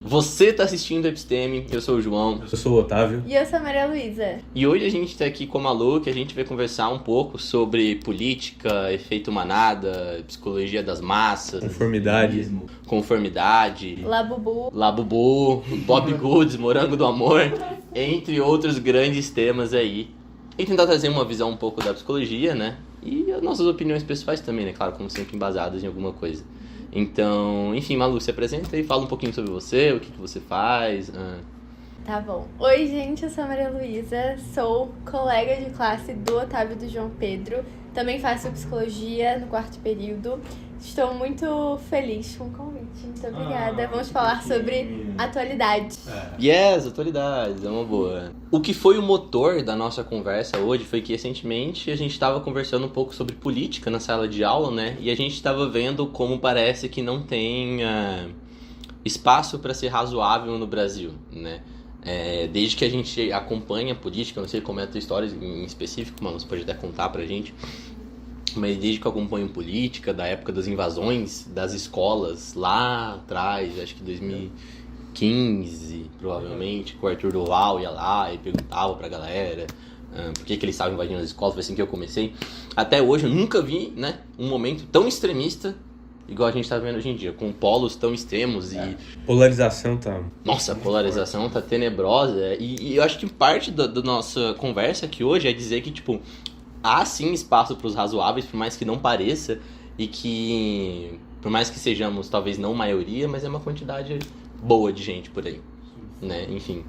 Você tá assistindo Episteme, eu sou o João. Eu sou o Otávio. E eu sou a Maria Luísa. E hoje a gente tá aqui com a Malu, que a gente vai conversar um pouco sobre política, efeito manada, psicologia das massas, conformidade, Labubu, Bob Goods, Morango do Amor, entre outros grandes temas aí. E tentar trazer uma visão um pouco da psicologia, né? E as nossas opiniões pessoais também, né? Claro, como sempre embasadas em alguma coisa. Então, enfim, Malu, se apresenta e fala um pouquinho sobre você, o que você faz. Tá bom. Oi, gente, eu sou a Maria Luísa, sou colega de classe do Otávio e do João Pedro. Também faço psicologia no 4º período. Estou muito feliz com o convite. Muito obrigada. Vamos falar sobre atualidade. Yes, atualidades, é uma boa. O que foi o motor da nossa conversa hoje foi que recentemente a gente estava conversando um pouco sobre política na sala de aula, né? E a gente estava vendo como parece que não tem espaço para ser razoável no Brasil, né? Desde que a gente acompanha a política, não sei como é a tua história em específico, mas você pode até contar pra gente. Mas desde que eu acompanho política, da época das invasões das escolas, lá atrás, acho que 2015, provavelmente, que o Arthur Duval ia lá e perguntava pra galera por que eles estavam invadindo as escolas, foi assim que eu comecei. Até hoje eu nunca vi, né, um momento tão extremista igual a gente tá vendo hoje em dia, com polos tão extremos e... Polarização tá... Nossa, a polarização tá tenebrosa. E eu acho que parte da nossa conversa aqui hoje é dizer que, tipo, há sim espaço pros razoáveis, por mais que não pareça, e que, por mais que sejamos talvez não maioria, mas é uma quantidade boa de gente por aí, né? Enfim.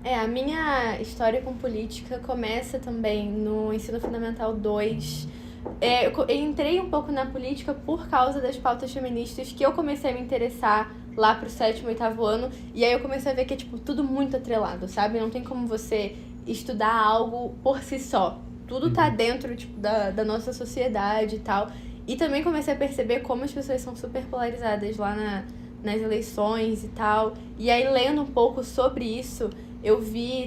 A minha história com política começa também no Ensino Fundamental 2. Eu entrei um pouco na política por causa das pautas feministas, que eu comecei a me interessar lá pro 7º, 8º ano, e aí eu comecei a ver que é, tipo, tudo muito atrelado, sabe? Não tem como você estudar algo por si só. Tudo tá dentro, tipo, da nossa sociedade e tal. E também comecei a perceber como as pessoas são super polarizadas lá nas eleições e tal. E aí, lendo um pouco sobre isso,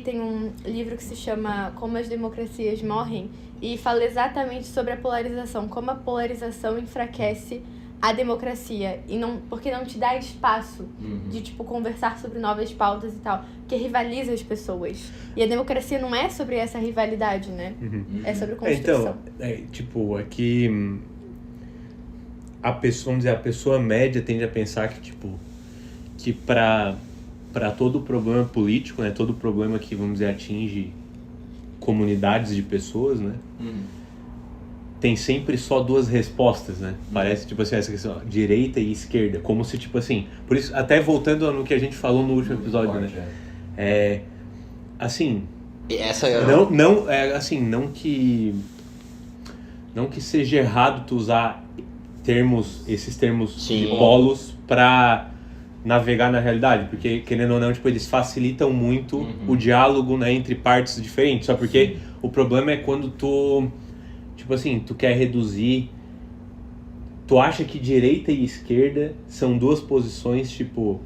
tem um livro que se chama Como as Democracias Morrem, e fala exatamente sobre a polarização, como a polarização enfraquece a democracia, porque não te dá espaço de, tipo, conversar sobre novas pautas e tal, que rivaliza as pessoas. E a democracia não é sobre essa rivalidade, né? É sobre construção. Então, aqui a pessoa média tende a pensar que, tipo, que para todo problema político, né, todo problema que, vamos dizer, atinge comunidades de pessoas, né, tem sempre só duas respostas, né? Parece, tipo assim, essa questão, direita e esquerda, como se, tipo assim, por isso, até voltando no que a gente falou no último episódio, né, assim, essa não que seja errado tu usar esses termos de polos pra navegar na realidade, porque, querendo ou não, tipo, eles facilitam muito o diálogo, né, entre partes diferentes, só porque o problema é quando tu, tipo assim, tu quer reduzir, tu acha que direita e esquerda são duas posições, tipo...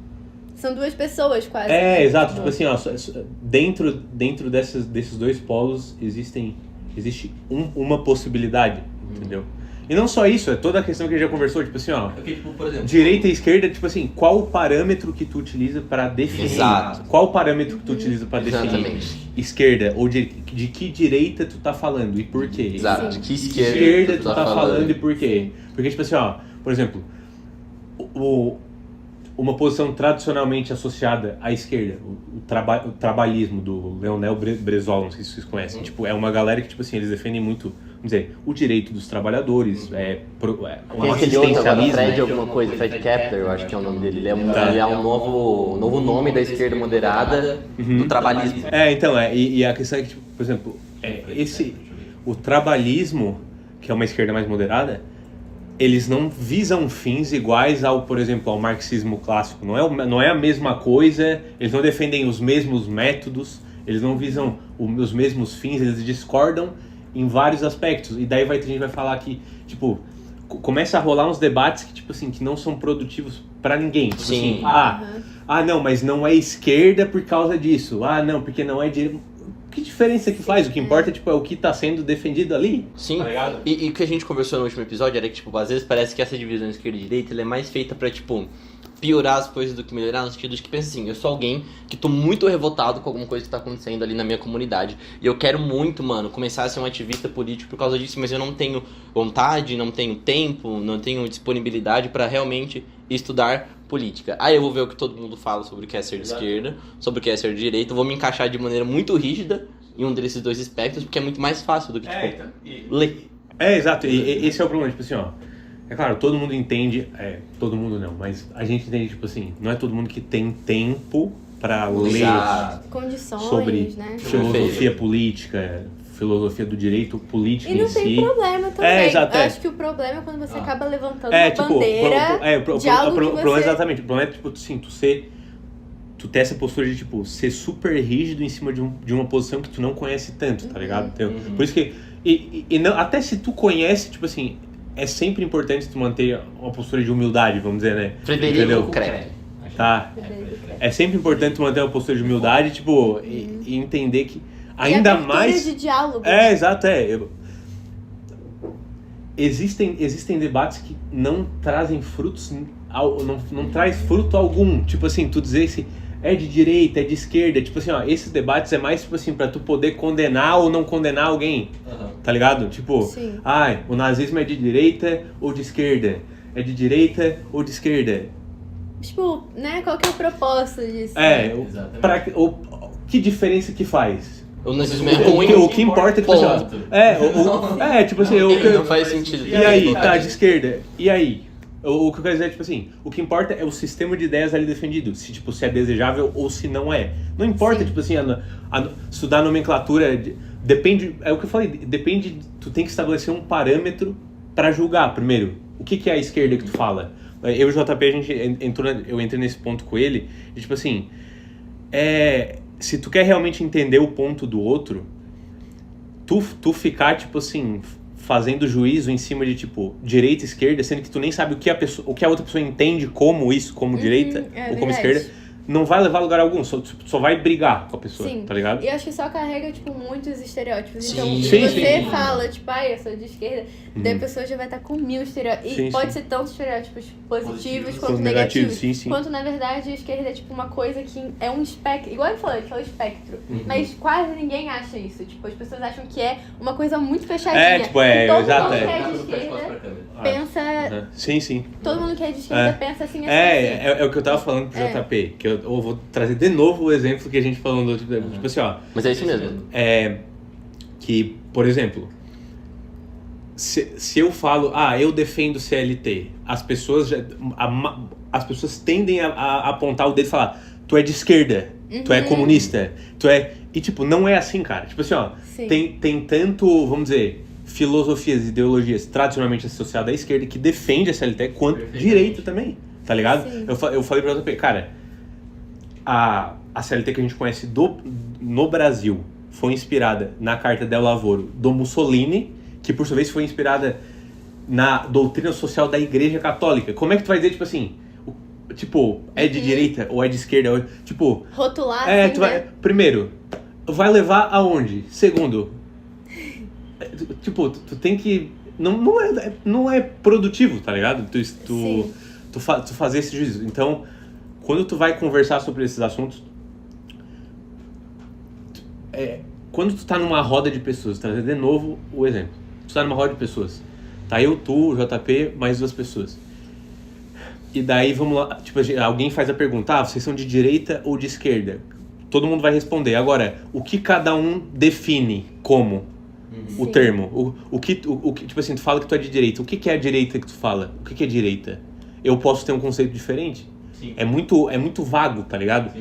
São duas pessoas, quase. Exato, tipo assim, ó, dentro desses dois polos existe uma possibilidade, entendeu? E não só isso, é toda a questão que a gente já conversou, tipo assim, ó, porque, tipo, por exemplo, direita e esquerda, tipo assim, qual o parâmetro que tu utiliza para definir? Exato. Qual o parâmetro que tu utiliza para definir esquerda? Ou de que direita tu tá falando e por quê? Exato, de que esquerda tu tá falando e por quê? Porque, tipo assim, ó, por exemplo, uma posição tradicionalmente associada à esquerda, o trabalhismo do Leonel Brizola, não sei se vocês conhecem, tipo, é uma galera que, tipo assim, eles defendem muito, vamos dizer, o direito dos trabalhadores, um assistencialismo, Fred Kepler, eu acho que é o nome dele, ele é um novo nome da esquerda moderada do trabalhismo. Então, e a questão é que, tipo, por exemplo, o trabalhismo, que é uma esquerda mais moderada, eles não visam fins iguais ao, por exemplo, ao marxismo clássico. Não é a mesma coisa, eles não defendem os mesmos métodos, eles não visam os mesmos fins, eles discordam em vários aspectos. E daí a gente vai falar que, tipo, começa a rolar uns debates que, tipo assim, que não são produtivos pra ninguém. Tipo assim, não, mas não é esquerda por causa disso. Não, porque não é direita. Que diferença que faz? O que importa, tipo, é o que tá sendo defendido ali. Sim, tá, e o que a gente conversou no último episódio era que, tipo, às vezes parece que essa divisão esquerda e direita ela é mais feita pra, tipo, piorar as coisas do que melhorar, no sentido de que pensa assim, eu sou alguém que tô muito revoltado com alguma coisa que tá acontecendo ali na minha comunidade. E eu quero muito, mano, começar a ser um ativista político por causa disso, mas eu não tenho vontade, não tenho tempo, não tenho disponibilidade pra realmente estudar política. Aí eu vou ver o que todo mundo fala sobre o que é ser de esquerda, sobre o que é ser de direita, vou me encaixar de maneira muito rígida em um desses dois espectros, porque é muito mais fácil do que, ler. Exato, e esse é o problema, tipo assim, ó. É claro, todo mundo entende, todo mundo não, mas a gente entende, tipo assim, não é todo mundo que tem tempo pra ler condições, sobre né? filosofia política, filosofia do direito político em si. E não tem problema também. Exato, Eu acho que o problema é quando você acaba levantando uma tipo, bandeira de algo que você... Exatamente, o problema é, tipo, assim, tu ter essa postura de, tipo, ser super rígido em cima de uma posição que tu não conhece tanto, tá ligado? Então, por isso que... E não, até se tu conhece, tipo assim... É sempre importante tu manter uma postura de humildade, vamos dizer, né? Frederico Krep. Tá. É sempre importante tu manter uma postura de humildade, tipo, e entender que ainda mais... de diálogo. Exato, Existem debates que não trazem frutos, não traz fruto algum. Tipo assim, tu dizer se é de direita, é de esquerda, tipo assim, ó, esses debates é mais, tipo assim, pra tu poder condenar ou não condenar alguém, tá ligado? Tipo, o nazismo é de direita ou de esquerda? É de direita ou de esquerda? Tipo, né, qual que é o propósito disso? Que diferença que faz? O nazismo é ruim. O que importa é que, tipo assim, tipo assim, não faz sentido. E aí, tá, de esquerda, e aí? O que eu quero dizer é, tipo assim, o que importa é o sistema de ideias ali defendido, se é desejável ou se não é. Não importa, tipo assim, estudar nomenclatura, depende, é o que eu falei, depende, tu tem que estabelecer um parâmetro pra julgar, primeiro. O que é a esquerda que tu fala? Eu e o JP, eu entrei nesse ponto com ele, e tipo assim, se tu quer realmente entender o ponto do outro, tu ficar, tipo assim... fazendo juízo em cima de, tipo, direita e esquerda, sendo que tu nem sabe o que a outra pessoa entende como isso, como direita ou como esquerda, não vai levar a lugar algum, só vai brigar com a pessoa, tá ligado? E acho que só carrega, tipo, muitos estereótipos. Sim. Então, se você fala, tipo, eu sou de esquerda, daí a pessoa já vai estar com 1000 estereótipos. E pode ser tanto estereótipos positivos quanto negativos. Quanto, na verdade, a esquerda é, tipo, uma coisa que é um espectro. Igual eu falei, que é o espectro. Mas quase ninguém acha isso. Tipo, as pessoas acham que é uma coisa muito fechadinha. Exato. Todo mundo que é de esquerda pensa... Sim. Todo mundo que é de esquerda pensa assim, É o que eu tava falando pro JP, que eu vou trazer de novo o exemplo que a gente falou no outro, tipo assim, ó. Mas é isso mesmo. Que, por exemplo, se eu falo, eu defendo CLT, as pessoas tendem a apontar o dedo e falar, tu é de esquerda, tu é comunista, tu é... E, tipo, não é assim, cara. Tipo assim, ó, tem tanto, vamos dizer, filosofias, ideologias tradicionalmente associadas à esquerda que defende a CLT quanto direita também, tá ligado? Eu falei pra JP, cara, a CLT que a gente conhece no Brasil foi inspirada na Carta del Lavoro do Mussolini, que por sua vez foi inspirada na doutrina social da Igreja Católica. Como é que tu vai dizer, tipo assim, é de direita ou é de esquerda? Tipo, rotular, assim, né? Primeiro, vai levar aonde? Segundo, tipo, tu tem que... Não é produtivo, tá ligado? Tu fazer esse juízo. Então, quando tu vai conversar sobre esses assuntos, quando tu tá numa roda de pessoas, trazer de novo o exemplo, tu tá numa roda de pessoas, tá eu, tu, o JP, mais 2 pessoas, e daí vamos lá, tipo, alguém faz a pergunta, vocês são de direita ou de esquerda? Todo mundo vai responder. Agora, o que cada um define como o termo? O que, tipo assim, tu fala que tu é de direita, o que é a direita que tu fala? O que é direita? Eu posso ter um conceito diferente? Sim. É muito vago, tá ligado?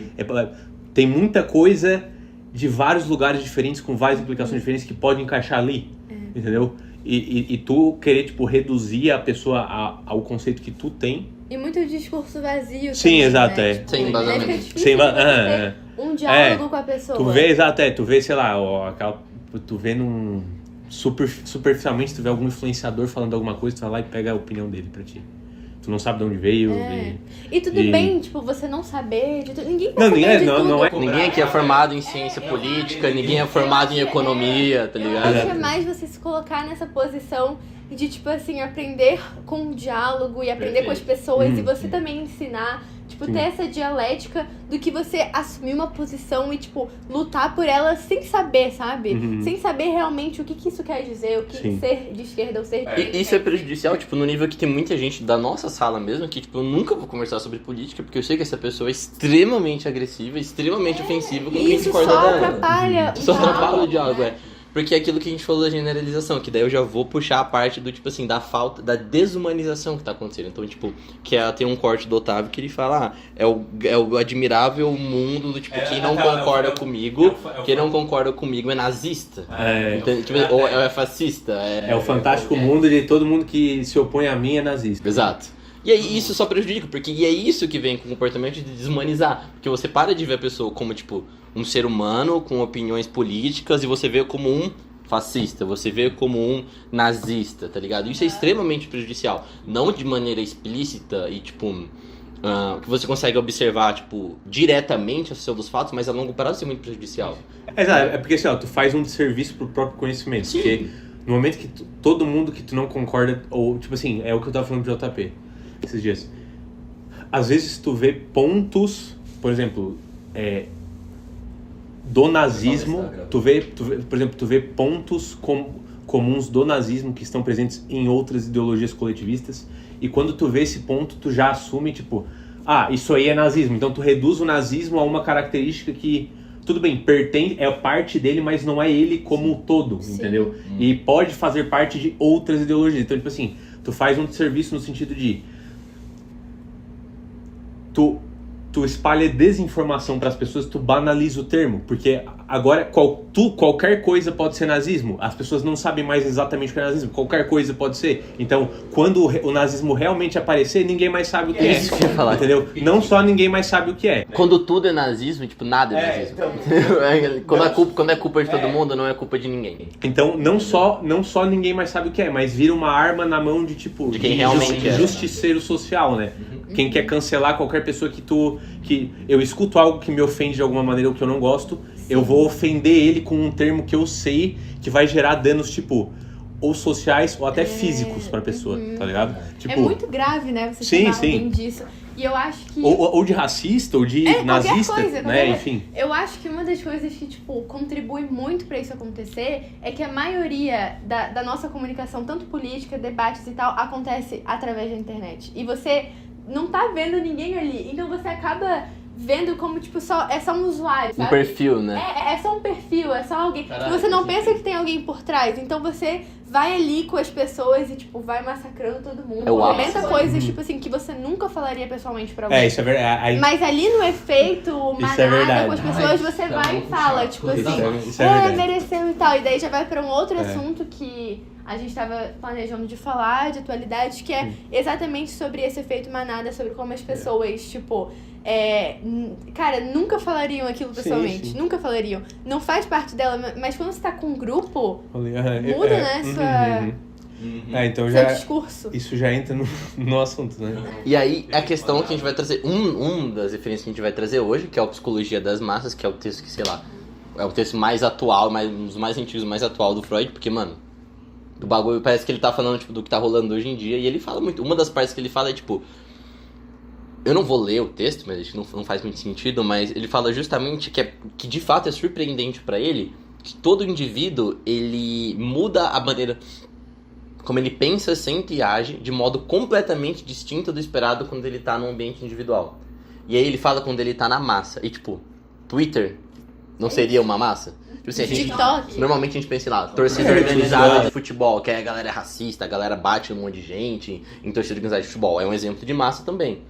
Tem muita coisa de vários lugares diferentes, com várias implicações diferentes que pode encaixar ali, entendeu? E tu querer, tipo, reduzir a pessoa ao conceito que tu tem. E muito discurso vazio. Sim, também, exato, né? Tipo, sem embasamento. Sem um diálogo com a pessoa. Tu vê, sei lá, tu vê superficialmente, tu vê algum influenciador falando alguma coisa, tu vai lá e pega a opinião dele pra ti. Tu não sabe de onde veio. E tudo bem, tipo, você não saber de tudo. Ninguém Ninguém aqui é formado em ciência política, ninguém é formado em economia, tá ligado? Eu acho que é mais você se colocar nessa posição de, tipo assim, aprender com o diálogo e aprender com as pessoas e você também ensinar Tipo, ter essa dialética do que você assumir uma posição e, tipo, lutar por ela sem saber, sabe? Sem saber realmente o que isso quer dizer, o que ser de esquerda ou ser de direita. Isso é prejudicial, tipo, no nível que tem muita gente da nossa sala mesmo que, tipo, eu nunca vou conversar sobre política porque eu sei que essa pessoa é extremamente agressiva, extremamente ofensiva com quem discorda dela. Isso só atrapalha. Só atrapalha o diálogo, Porque é aquilo que a gente falou da generalização, que daí eu já vou puxar a parte do, tipo assim, da falta, da desumanização que tá acontecendo. Então, tipo, tem um corte do Otávio que ele fala, é o admirável mundo do, tipo, quem não concorda comigo, quem não concorda comigo é nazista. Então, tipo, ou é fascista. É o fantástico mundo de todo mundo que se opõe a mim é nazista. Exato. E aí isso só prejudica, porque é isso que vem com o comportamento de desumanizar. Porque você para de ver a pessoa como, tipo, um ser humano com opiniões políticas e você vê como um fascista, você vê como um nazista, tá ligado? Isso é extremamente prejudicial. Não de maneira explícita e, tipo, que você consegue observar, tipo, diretamente a associação dos fatos, mas a longo prazo isso é muito prejudicial. Exato, é porque assim, tu faz um desserviço pro próprio conhecimento. Sim. Porque no momento que todo mundo que tu não concorda, ou, tipo assim, é o que eu tava falando pro JP esses dias. Às vezes tu vê pontos, por exemplo, do nazismo, tu vê, por exemplo, tu vê pontos comuns do nazismo que estão presentes em outras ideologias coletivistas, e quando tu vê esse ponto, tu já assume, tipo, isso aí é nazismo. Então tu reduz o nazismo a uma característica que, tudo bem, pertence, é parte dele, mas não é ele como um todo, entendeu? E pode fazer parte de outras ideologias. Então, tipo assim, tu faz um serviço no sentido de tu espalha desinformação para as pessoas, tu banaliza o termo, porque agora qualquer coisa pode ser nazismo. As pessoas não sabem mais exatamente o que é nazismo, qualquer coisa pode ser. Então, quando o nazismo realmente aparecer, ninguém mais sabe o que é. Isso que eu ia falar. Entendeu? Não só ninguém mais sabe o que é. Quando tudo é nazismo, tipo, nada é nazismo. Então, quando é culpa de todo mundo, não é culpa de ninguém. Então, não só ninguém mais sabe o que é, mas vira uma arma na mão de, tipo, de quem realmente é. Justiceiro social, né? Quem quer cancelar qualquer pessoa que eu escuto algo que me ofende de alguma maneira ou que eu não gosto, eu vou ofender ele com um termo que eu sei que vai gerar danos, tipo, ou sociais ou até físicos pra pessoa, tá ligado? Tipo, é muito grave, né, você chamar alguém disso. E eu acho que... Ou de racista, ou de nazista, coisa, né, enfim. Eu acho que uma das coisas que, tipo, contribui muito pra isso acontecer é que a maioria da nossa comunicação, tanto política, debates e tal, acontece através da internet. E você não tá vendo ninguém ali, então você acaba vendo como, tipo, é só um usuário, sabe? Um perfil, né? É só um perfil, é só alguém. Caralho, você não pensa que tem alguém por trás, então você vai ali com as pessoas e, tipo, vai massacrando todo mundo. Comenta coisas, tipo assim, que você nunca falaria pessoalmente pra alguém. Isso é verdade. Mas ali no efeito manada com as pessoas, você vai e fala, tipo assim, mereceu e tal. E daí já vai pra um outro assunto que a gente tava planejando de falar, de atualidade, que é exatamente sobre esse efeito manada, sobre como as pessoas, tipo... cara, nunca falariam aquilo pessoalmente, nunca falariam. Não faz parte dela, mas quando você tá com um grupo, muda, né, então seu discurso. Isso já entra no assunto, né? E aí, a questão que a gente vai trazer, das referências que a gente vai trazer hoje, que é a Psicologia das Massas, que é o texto que, sei lá, é o texto mais atual, um dos mais antigos, mais atual do Freud, porque, mano, do bagulho, parece que ele tá falando, tipo, do que tá rolando hoje em dia, e ele fala muito, uma das partes que ele fala é, tipo, eu não vou ler o texto, mas acho que não faz muito sentido, mas ele fala justamente que de fato é surpreendente pra ele que todo indivíduo, ele muda a maneira como ele pensa, sente e age de modo completamente distinto do esperado quando ele tá num ambiente individual. E aí ele fala quando ele tá na massa. E tipo, Twitter não seria uma massa? Tipo assim, TikTok. Normalmente a gente pensa, sei lá, torcida organizada de futebol, que a galera é racista, a galera bate num monte de gente em torcida organizada de futebol. É um exemplo de massa também.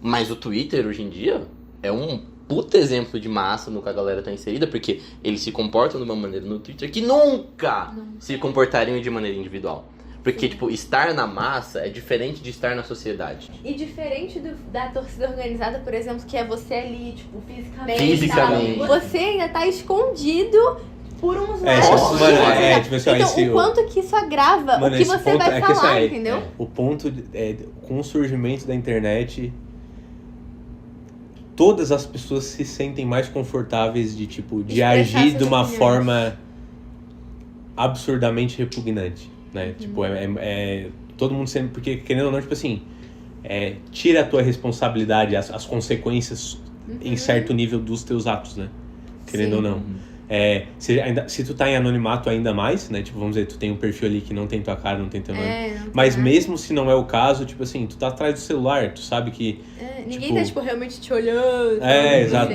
Mas o Twitter, hoje em dia, é um puta exemplo de massa no que a galera tá inserida, porque eles se comportam de uma maneira no Twitter que nunca se comportariam de maneira individual. Porque, tipo, estar na massa é diferente de estar na sociedade. E diferente da torcida organizada, por exemplo, que é você ali, tipo, fisicamente. Você ainda tá escondido por um usuário. Tipo assim, então, o quanto que isso agrava o que você vai falar, entendeu? O ponto, com o surgimento da internet, todas as pessoas se sentem mais confortáveis de agir de uma forma absurdamente repugnante, né? Tipo, todo mundo sempre... Porque, querendo ou não, tipo assim, tira a tua responsabilidade, as consequências em certo nível dos teus atos, né? Querendo ou não. Se tu tá em anonimato ainda mais, né? Tipo, vamos dizer, tu tem um perfil ali que não tem tua cara, não tem teu nome. Mas mesmo se não é o caso, tipo assim, tu tá atrás do celular, tu sabe que... ninguém tá, tipo, realmente te olhando. Exato,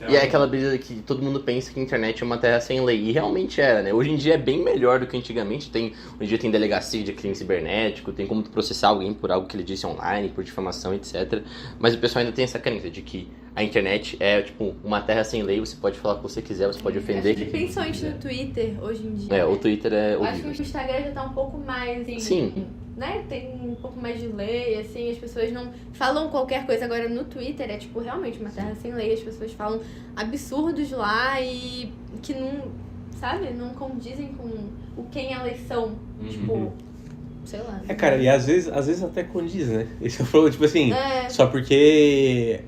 E é aquela brisa que todo mundo pensa que a internet é uma terra sem lei. E realmente era, né? Hoje em dia é bem melhor do que antigamente. Hoje em dia tem delegacia de crime cibernético, tem como tu processar alguém por algo que ele disse online, por difamação, etc. Mas o pessoal ainda tem essa crença de que a internet é, tipo, uma terra sem lei. Você pode falar o que você quiser, você pode ofender. Acho que principalmente no Twitter, hoje em dia. O Twitter é horrível. Acho que o Instagram já tá um pouco mais... Assim, sim. Né? Tem um pouco mais de lei, assim, as pessoas não falam qualquer coisa. Agora no Twitter é tipo realmente uma terra sem lei, as pessoas falam absurdos lá e que não, sabe, não condizem com o quem elas são, tipo, sei lá. Cara, e às vezes até condiz, né? Esse é o problema, tipo assim, só porque...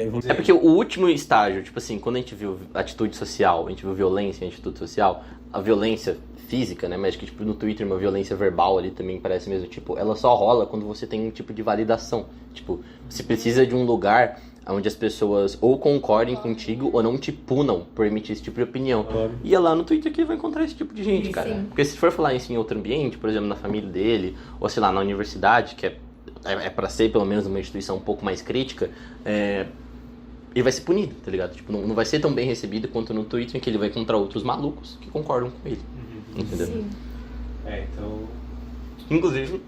vamos dizer... porque o último estágio, tipo assim, quando a gente viu atitude social, a gente viu violência em atitude social, a violência física, né, mas que tipo no Twitter uma violência verbal ali também parece mesmo, tipo, ela só rola quando você tem um tipo de validação, tipo, você precisa de um lugar onde as pessoas ou concordem contigo ou não te punam por emitir esse tipo de opinião. E é lá no Twitter que vai encontrar esse tipo de gente, cara. Sim. Porque se for falar isso em outro ambiente, por exemplo, na família dele, ou sei lá, na universidade, que é pra ser pelo menos uma instituição um pouco mais crítica, ele vai ser punido, tá ligado? Tipo, não vai ser tão bem recebido quanto no Twitter, em que ele vai encontrar outros malucos que concordam com ele. Entendeu? Sim. Então... Inclusive,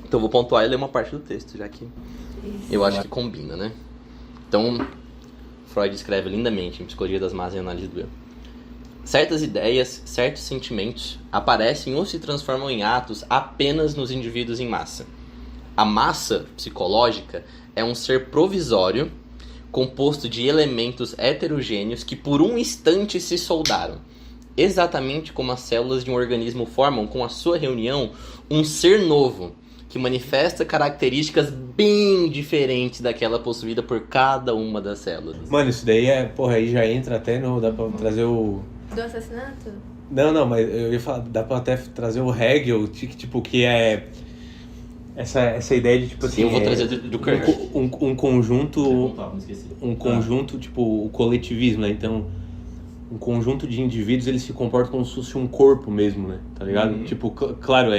então eu vou pontuar e ler uma parte do texto, já que eu acho que combina, né? Então, Freud escreve lindamente em Psicologia das Massas e Análise do Eu. Certas ideias, certos sentimentos aparecem ou se transformam em atos apenas nos indivíduos em massa. A massa psicológica é um ser provisório composto de elementos heterogêneos que por um instante se soldaram. Exatamente como as células de um organismo formam, com a sua reunião, um ser novo, que manifesta características bem diferentes daquela possuída por cada uma das células. Mano, isso daí aí já entra até no... Dá pra trazer o... Do assassinato? Não, mas eu ia falar, dá pra até trazer o Hegel, tipo, que é... Essa ideia de, tipo assim... Eu vou trazer do Kurt. Um conjunto, tipo, o coletivismo, né? Então... Um conjunto de indivíduos, eles se comportam como se fosse um corpo mesmo, né? Tá ligado? Tipo, claro,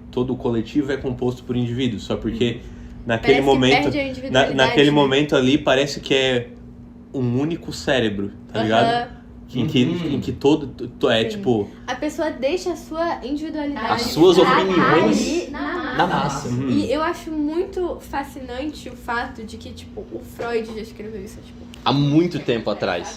todo o coletivo é composto por indivíduos, só porque naquele momento, naquele momento ali parece que é um único cérebro, tá ligado? Em que todo tipo... A pessoa deixa a sua individualidade, as suas opiniões na massa. E eu acho muito fascinante o fato de que, tipo, o Freud já escreveu isso, tipo, há muito tempo atrás.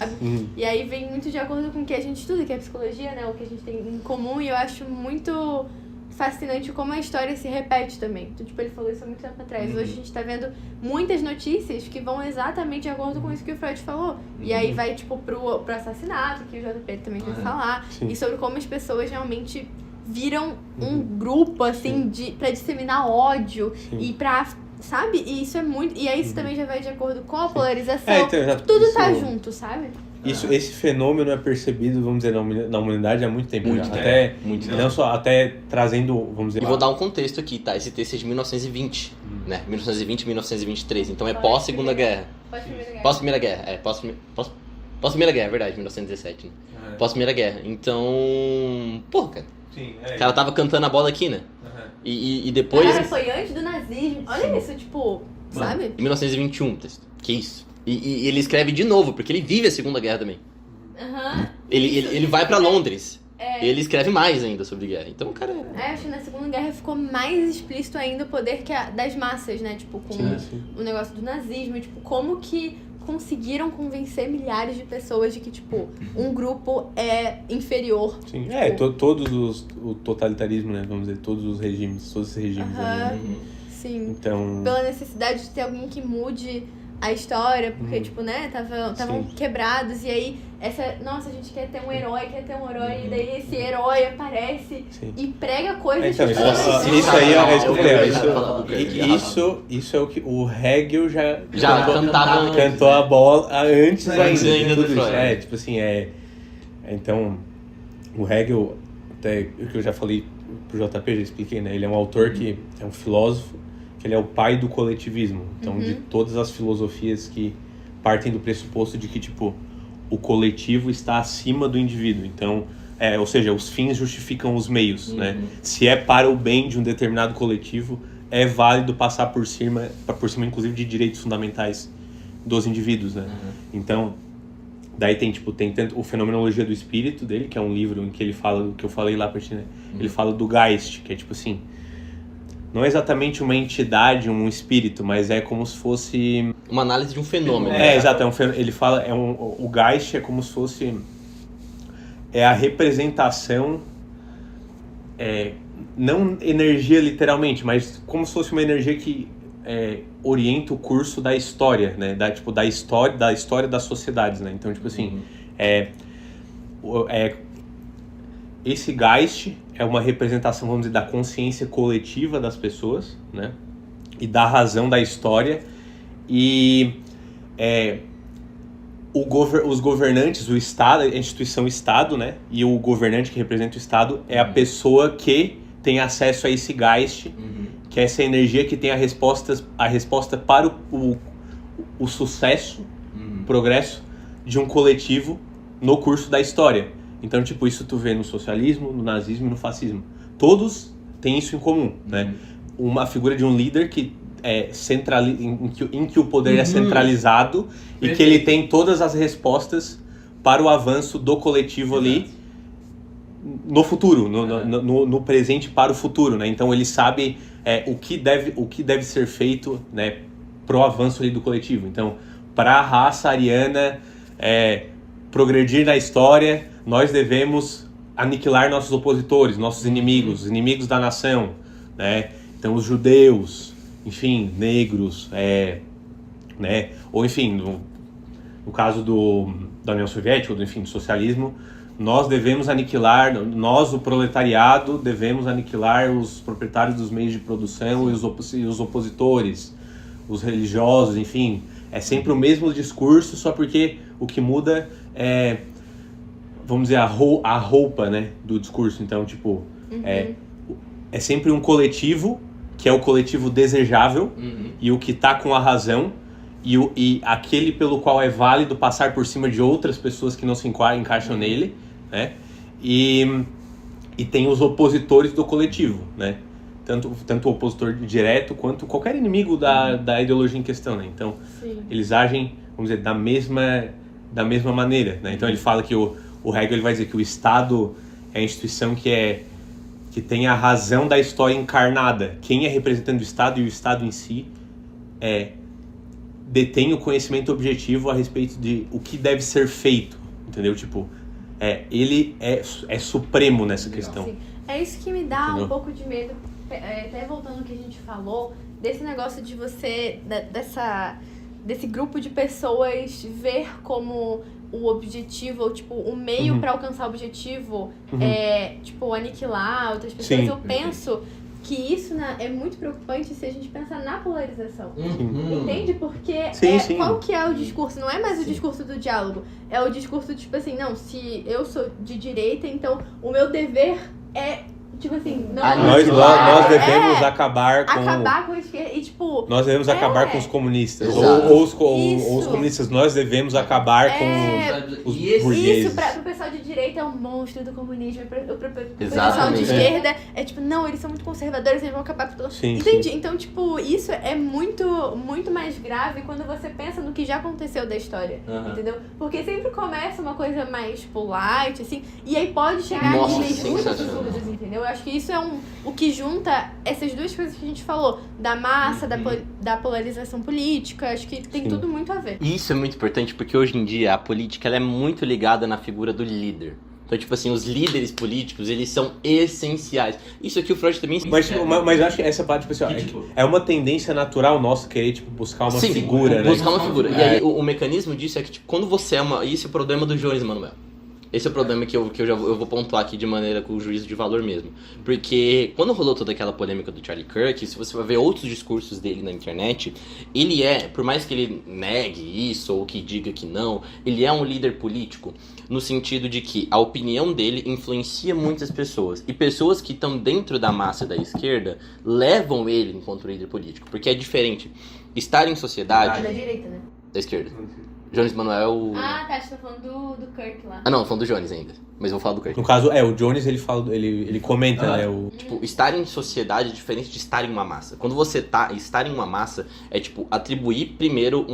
E aí vem muito de acordo com o que a gente estuda, que é a psicologia, né? O que a gente tem em comum. E eu acho muito fascinante como a história se repete também. Então, tipo, ele falou isso há muito tempo atrás. Hoje a gente tá vendo muitas notícias que vão exatamente de acordo com isso que o Freud falou. E aí vai, tipo, pro assassinato, que o JP também vai falar. E sobre como as pessoas realmente viram um grupo, assim, pra disseminar ódio e pra... Sabe? E isso é muito... E aí isso também já vai de acordo com a polarização. Então, tudo tá junto, sabe? Esse fenômeno é percebido, vamos dizer, na humanidade há muito tempo. Muito não só, até trazendo, vamos dizer... E vou dar um contexto aqui, tá? Esse texto é de 1920, né? 1920 e 1923. Então é pós-Segunda Guerra. Pós-Primeira Guerra. Pós-Primeira Guerra, é verdade, 1917, né? Pós-Primeira Guerra. Então... Pô, cara. Sim, o cara tava cantando a bola aqui, né? E depois... Cara, foi antes do nazismo. Olha isso, tipo, sabe? Em 1921, texto. Que isso? E ele escreve de novo, porque ele vive a Segunda Guerra também. Ele vai pra Londres. Ele escreve mais ainda sobre guerra. Então o cara... acho que na Segunda Guerra ficou mais explícito ainda o poder das massas, né? Tipo, com o negócio do nazismo. Tipo, como que conseguiram convencer milhares de pessoas de que, tipo, um grupo é inferior. Sim, todos o totalitarismo, né? Vamos dizer, todos esses regimes. Sim. Então... Pela necessidade de ter alguém que mude a história, porque, tipo, né, estavam quebrados, e aí, nossa, a gente quer ter um herói, e daí esse herói aparece e prega coisas então, isso aí isso é o que o Hegel já cantou a bola antes ainda do Freud. Tipo assim, então, o Hegel, até o que eu já falei pro JP, já expliquei, né, ele é um autor que é um filósofo que ele é o pai do coletivismo. Então, de todas as filosofias que partem do pressuposto de que, tipo, o coletivo está acima do indivíduo. Então, ou seja, os fins justificam os meios, né? Se é para o bem de um determinado coletivo, é válido passar por cima inclusive, de direitos fundamentais dos indivíduos, né? Então, daí tem tanto o Fenomenologia do Espírito dele, que é um livro em que ele fala do que eu falei lá pra ti, né? Ele fala do Geist, que é tipo assim, não é exatamente uma entidade, um espírito, mas é como se fosse... Uma análise de um fenômeno. Exato. Ele fala... o Geist é como se fosse... É a representação... não energia literalmente, mas como se fosse uma energia que orienta o curso da história, né? Da história das sociedades, né? Então, tipo assim... esse Geist é uma representação, vamos dizer, da consciência coletiva das pessoas, né? E da razão da história. E os governantes, o Estado, a instituição Estado, né? E o governante que representa o Estado é a pessoa que tem acesso a esse Geist, que é essa energia que tem a resposta para o sucesso, o progresso de um coletivo no curso da história. Então, tipo, isso tu vê no socialismo, no nazismo e no fascismo. Todos têm isso em comum, né? Uma figura de um líder que em que o poder é centralizado e que ele tem todas as respostas para o avanço do coletivo ali no futuro, no presente para o futuro, né? Então ele sabe o que deve ser feito, né, pro avanço ali do coletivo. Então, para a raça ariana progredir na história, nós devemos aniquilar nossos opositores, nossos inimigos, os inimigos da nação, né? Então os judeus, enfim, negros, né? Ou enfim, no caso da União Soviética, ou enfim, do socialismo, nós devemos aniquilar, nós, o proletariado, devemos aniquilar os proprietários dos meios de produção e os opositores, os religiosos, enfim. É sempre o mesmo discurso, só porque o que muda é, vamos dizer, a roupa, né, do discurso. Então, tipo, é sempre um coletivo, que é o coletivo desejável, e o que tá com a razão, e aquele pelo qual é válido passar por cima de outras pessoas que não se encaixam nele, né? E tem os opositores do coletivo, né? Tanto o opositor direto quanto qualquer inimigo da ideologia em questão, né? Então, eles agem, vamos dizer, da mesma maneira, né? Então ele fala que o Hegel ele vai dizer que o Estado é a instituição que tem a razão da história encarnada. Quem é representante do Estado e o Estado em si detém o conhecimento objetivo a respeito de o que deve ser feito, entendeu? Tipo, ele é supremo nessa questão. Sim. É isso que me dá um pouco de medo, até voltando ao que a gente falou, desse negócio de você, desse grupo de pessoas ver como o objetivo, ou tipo, o meio para alcançar o objetivo tipo, aniquilar outras pessoas. Sim. Eu penso que isso é muito preocupante se a gente pensar na polarização. Entende? Porque qual que é o discurso? Não é mais o discurso do diálogo. É o discurso, tipo assim, não, se eu sou de direita, então o meu dever é, tipo assim... Nós devemos acabar com a esquerda e, tipo... Nós devemos acabar com os comunistas. Ou os comunistas, nós devemos acabar com os burgueses. Isso, pro pessoal de direita é um monstro do comunismo. Pro pessoal de esquerda é tipo, não, eles são muito conservadores, eles vão acabar com tudo. Entendi? Sim. Então, tipo, isso é muito, muito mais grave quando você pensa no que já aconteceu da história. Entendeu? Porque sempre começa uma coisa mais, tipo, light, assim, e aí pode chegar a níveis muito absurdos, entendeu? Eu acho que isso é o que junta essas duas coisas que a gente falou, da massa, da polarização política. Acho que tem tudo muito a ver. E isso é muito importante porque hoje em dia a política ela é muito ligada na figura do líder. Então, tipo assim, os líderes políticos, eles são essenciais. Isso aqui o Freud também... Mas eu acho que essa parte, tipo assim, é uma tendência natural nossa querer, tipo, buscar uma figura, né? Buscar uma figura. E aí, o mecanismo disso é que, tipo, quando você é uma... Isso é o problema do Jones Manuel. Esse é o problema que eu vou pontuar aqui de maneira com o juízo de valor mesmo. Porque quando rolou toda aquela polêmica do Charlie Kirk, se você vai ver outros discursos dele na internet, ele por mais que ele negue isso ou que diga que não, ele é um líder político no sentido de que a opinião dele influencia muitas pessoas. E pessoas que estão dentro da massa da esquerda levam ele enquanto líder político. Porque é diferente estar em sociedade... Da direita, né? Da esquerda. Jones Manuel... Ah, tá, você tá falando do Kirk lá. Ah, não, falando do Jones ainda. Mas eu vou falar do Kirk. No caso, o Jones, ele comenta, né? Tipo, estar em sociedade é diferente de estar em uma massa. Quando você estar em uma massa é, tipo, atribuir primeiro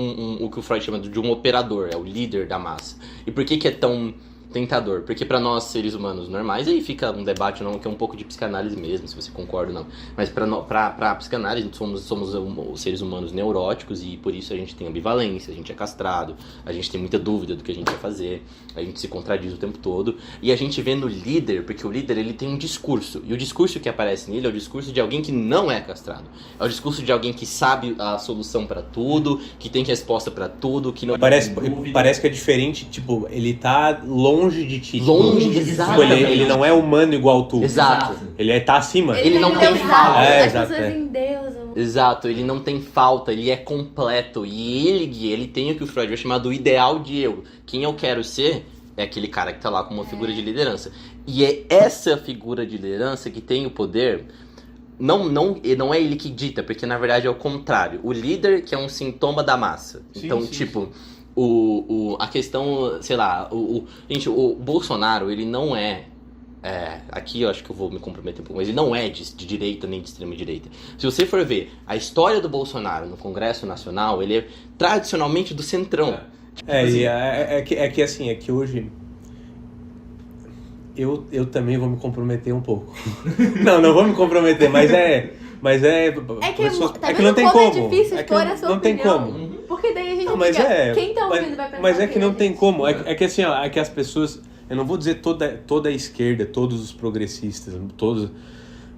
o que o Freud chama de um operador, é o líder da massa. E por que é tão tentador? Porque pra nós, seres humanos normais, aí fica um debate não, que é um pouco de psicanálise mesmo, se você concorda ou não. Mas pra psicanálise, somos seres humanos neuróticos e por isso a gente tem ambivalência, a gente é castrado, a gente tem muita dúvida do que a gente vai fazer, a gente se contradiz o tempo todo. E a gente vê no líder, porque o líder ele tem um discurso, e o discurso que aparece nele é o discurso de alguém que não é castrado. É o discurso de alguém que sabe a solução pra tudo, que tem resposta pra tudo, que não... Parece que é diferente, tipo, ele tá longe de ti. Longe, tipo, exato. Ele não é humano igual tu. Exato. Ele tá acima. Ele não tem falta. As Exato, pessoas endeusam. Exato, ele não tem falta, ele é completo. E ele tem o que o Freud vai chamar do ideal de eu. Quem eu quero ser é aquele cara que tá lá como uma figura de liderança. E é essa figura de liderança que tem o poder. Não é ele que dita, porque na verdade é o contrário. O líder que é um sintoma da massa. Então, tipo... A questão, sei lá, gente, o Bolsonaro, ele não aqui eu acho que eu vou me comprometer um pouco, mas ele não é de direita nem de extrema direita. Se você for ver a história do Bolsonaro no Congresso Nacional, ele é tradicionalmente do centrão. É que hoje eu também vou me comprometer um pouco. não vou me comprometer, mas que não tem como. É difícil expor a sua não tem opinião. como. Porque daí a gente quem tá ouvindo vai pensar. Mas é que não tem como. É que assim, ó, é que as pessoas, eu não vou dizer toda a esquerda, todos os progressistas, todos,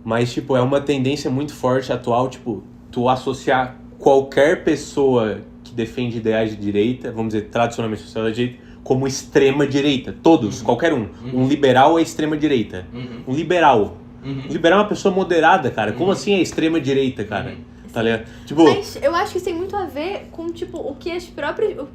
mas tipo, é uma tendência muito forte atual, tipo, tu associar qualquer pessoa que defende ideais de direita, vamos dizer, tradicionalmente social da direita, como extrema direita, todos, qualquer um. Um liberal é extrema direita. Um liberal. Um liberal é uma pessoa moderada, cara. Como assim é extrema direita, cara? Tá ligado? Tipo... Mas eu acho que isso tem muito a ver com, tipo, o que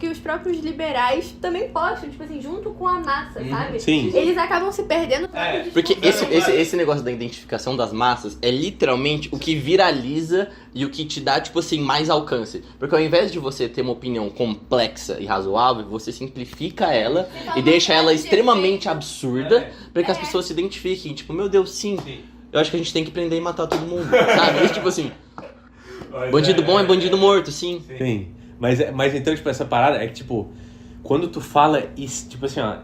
os próprios liberais também postam, tipo assim, junto com a massa, sabe? Sim. Eles acabam se perdendo no Porque esse negócio da identificação das massas é literalmente o que viraliza e o que te dá, tipo assim, mais alcance. Porque ao invés de você ter uma opinião complexa e razoável, você simplifica ela e deixa ela extremamente absurda para que as pessoas se identifiquem. Tipo, meu Deus, sim, eu acho que a gente tem que prender e matar todo mundo, sabe? Tipo assim... Bandido bom é bandido morto, sim. Sim. Mas então, tipo, essa parada é que, tipo, quando tu fala isso, tipo assim, ó,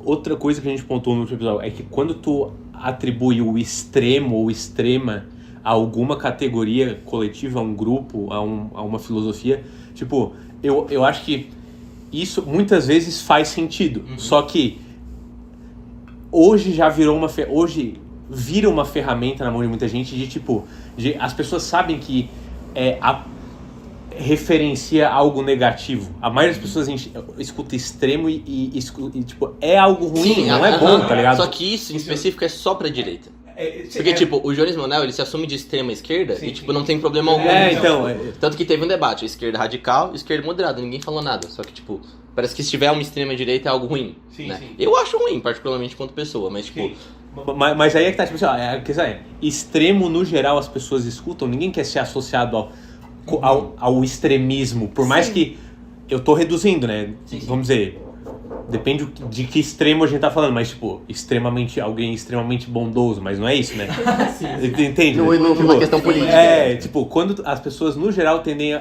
outra coisa que a gente pontuou no último episódio é que quando tu atribui o extremo ou extrema a alguma categoria coletiva, a um grupo, a uma filosofia, tipo, eu acho que isso muitas vezes faz sentido. Só que hoje já virou hoje vira uma ferramenta na mão de muita gente de, tipo, as pessoas sabem que referencia algo negativo. A maioria das pessoas escuta extremo e tipo, é algo ruim, sim, não é bom, tá ligado? Só que isso em específico é só pra direita. Porque, tipo, o Jones Manuel, ele se assume de extrema esquerda e, tipo, não tem problema algum. Tanto que teve um debate, esquerda radical e esquerda moderada, ninguém falou nada. Só que, tipo, parece que se tiver uma extrema direita é algo ruim, né? Sim. Eu acho ruim, particularmente quanto pessoa, mas, tipo... Mas aí é que tá, tipo assim, extremo no geral as pessoas escutam, ninguém quer ser associado ao extremismo, por mais que eu tô reduzindo, né? Vamos dizer, depende de que extremo a gente tá falando, mas tipo, alguém extremamente bondoso, mas não é isso, né? Entende? Não é uma questão política. Tipo, quando as pessoas no geral tendem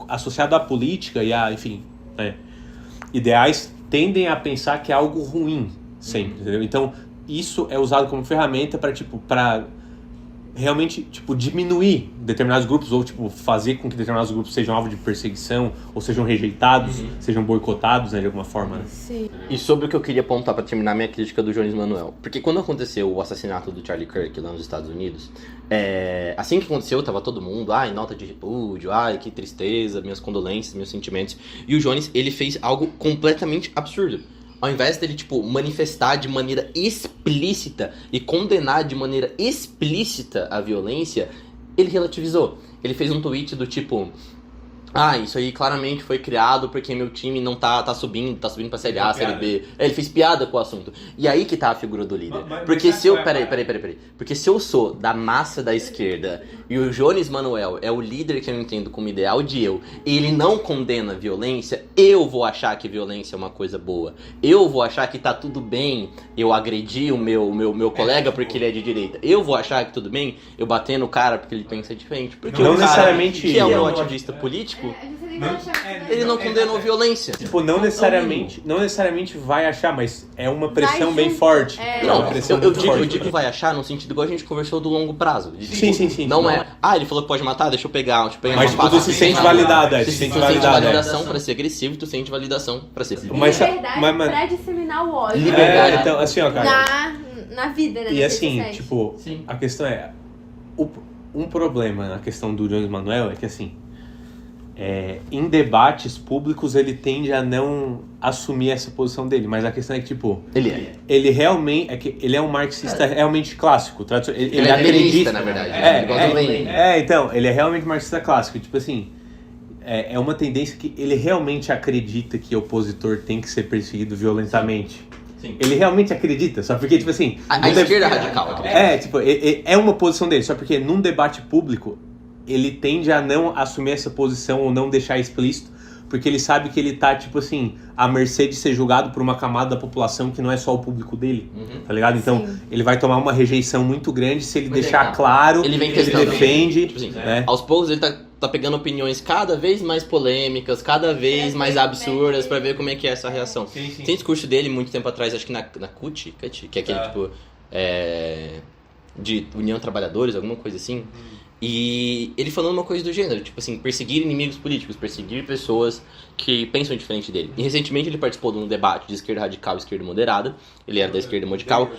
associado à política e enfim, né, ideais, tendem a pensar que é algo ruim sempre, entendeu? Então, isso é usado como ferramenta para realmente, tipo, diminuir determinados grupos ou, tipo, fazer com que determinados grupos sejam alvo de perseguição ou sejam rejeitados, sejam boicotados, né, de alguma forma, né? Sim. E sobre o que eu queria apontar para terminar minha crítica do Jones Manuel. Porque quando aconteceu o assassinato do Charlie Kirk lá nos Estados Unidos, assim que aconteceu, tava todo mundo, nota de repúdio, que tristeza, minhas condolências, meus sentimentos. E o Jones, ele fez algo completamente absurdo. ao invés dele, tipo, manifestar de maneira explícita e condenar de maneira explícita a violência, ele relativizou. Ele fez um tweet do tipo... isso aí claramente foi criado porque meu time não tá subindo pra Série A, Série B. Ele fez piada com o assunto. E aí que tá a figura do líder. Porque se eu... Peraí. Porque se eu sou da massa da esquerda e o Jones Manuel é o líder que eu entendo como ideal de e ele não condena a violência, eu vou achar que violência é uma coisa boa. Eu vou achar que tá tudo bem eu agredir o meu colega porque ele é de direita. Eu vou achar que tudo bem eu bater no cara porque ele pensa diferente. Porque não o cara necessariamente que é um ativista político... Ele não condenou violência. Tipo, não necessariamente vai achar, mas é uma pressão bem forte. Eu digo vai achar no sentido igual a gente conversou do longo prazo. Sim. Não é, ele falou que pode matar, deixa eu pegar mas tipo, tu se sente validado. Tu se sente validação pra ser agressivo e tu sente validação pra ser... Liberdade pra disseminar o ódio. Liberdade. Então, assim, ó, cara. Na vida, né? E assim, tipo, a questão é... Um problema na questão do Jones Manuel é que, assim... em debates públicos ele tende a não assumir essa posição dele, mas a questão é que, tipo, ele realmente ele é um marxista realmente clássico, ele acredita, na verdade. Então, ele é realmente marxista clássico, tipo assim, é uma tendência que ele realmente acredita que o opositor tem que ser perseguido violentamente. Sim. Ele realmente acredita, só porque, tipo assim... A esquerda radical. Tipo, é uma posição dele, só porque num debate público ele tende a não assumir essa posição ou não deixar explícito, porque ele sabe que ele tá, tipo assim, à mercê de ser julgado por uma camada da população que não é só o público dele, tá ligado? Então, ele vai tomar uma rejeição muito grande se ele deixar claro ele que ele defende. Tipo assim, aos poucos ele tá pegando opiniões cada vez mais polêmicas, cada vez mais absurdas, pra ver como é que é essa reação. Tem discurso dele muito tempo atrás, acho que na CUT, que é aquele tipo de União Trabalhadores, alguma coisa assim. E ele falando uma coisa do gênero, tipo assim, perseguir inimigos políticos, perseguir pessoas que pensam diferente dele. E recentemente ele participou de um debate de esquerda radical e esquerda moderada, ele era da esquerda radical,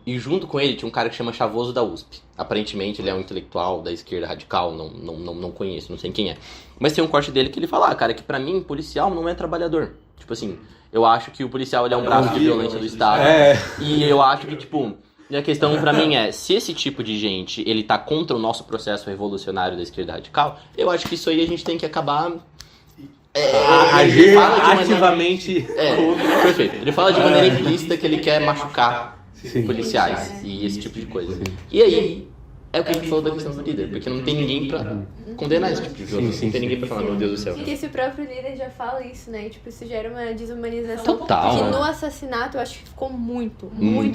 e junto com ele tinha um cara que chama Chavoso da USP. Aparentemente ele é um intelectual da esquerda radical, não conheço, não sei quem é. Mas tem um corte dele que ele fala, cara, que pra mim policial não é trabalhador. Tipo assim, eu acho que o policial ele é um braço de violência do Estado. E eu acho que, tipo... E a questão pra mim é, se esse tipo de gente, ele tá contra o nosso processo revolucionário da esquerda radical, eu acho que isso aí a gente tem que acabar... agir ativamente... Perfeito. Ele fala de maneira implícita que ele quer machucar policiais e esse tipo de coisa. E aí, é o que a gente falou da questão do líder, porque não tem ninguém pra condenar esse tipo de violência. Não tem ninguém pra falar, meu Deus do céu. E que esse próprio líder já fala isso, né? Tipo, isso gera uma desumanização. Total. Que no assassinato eu acho que ficou muito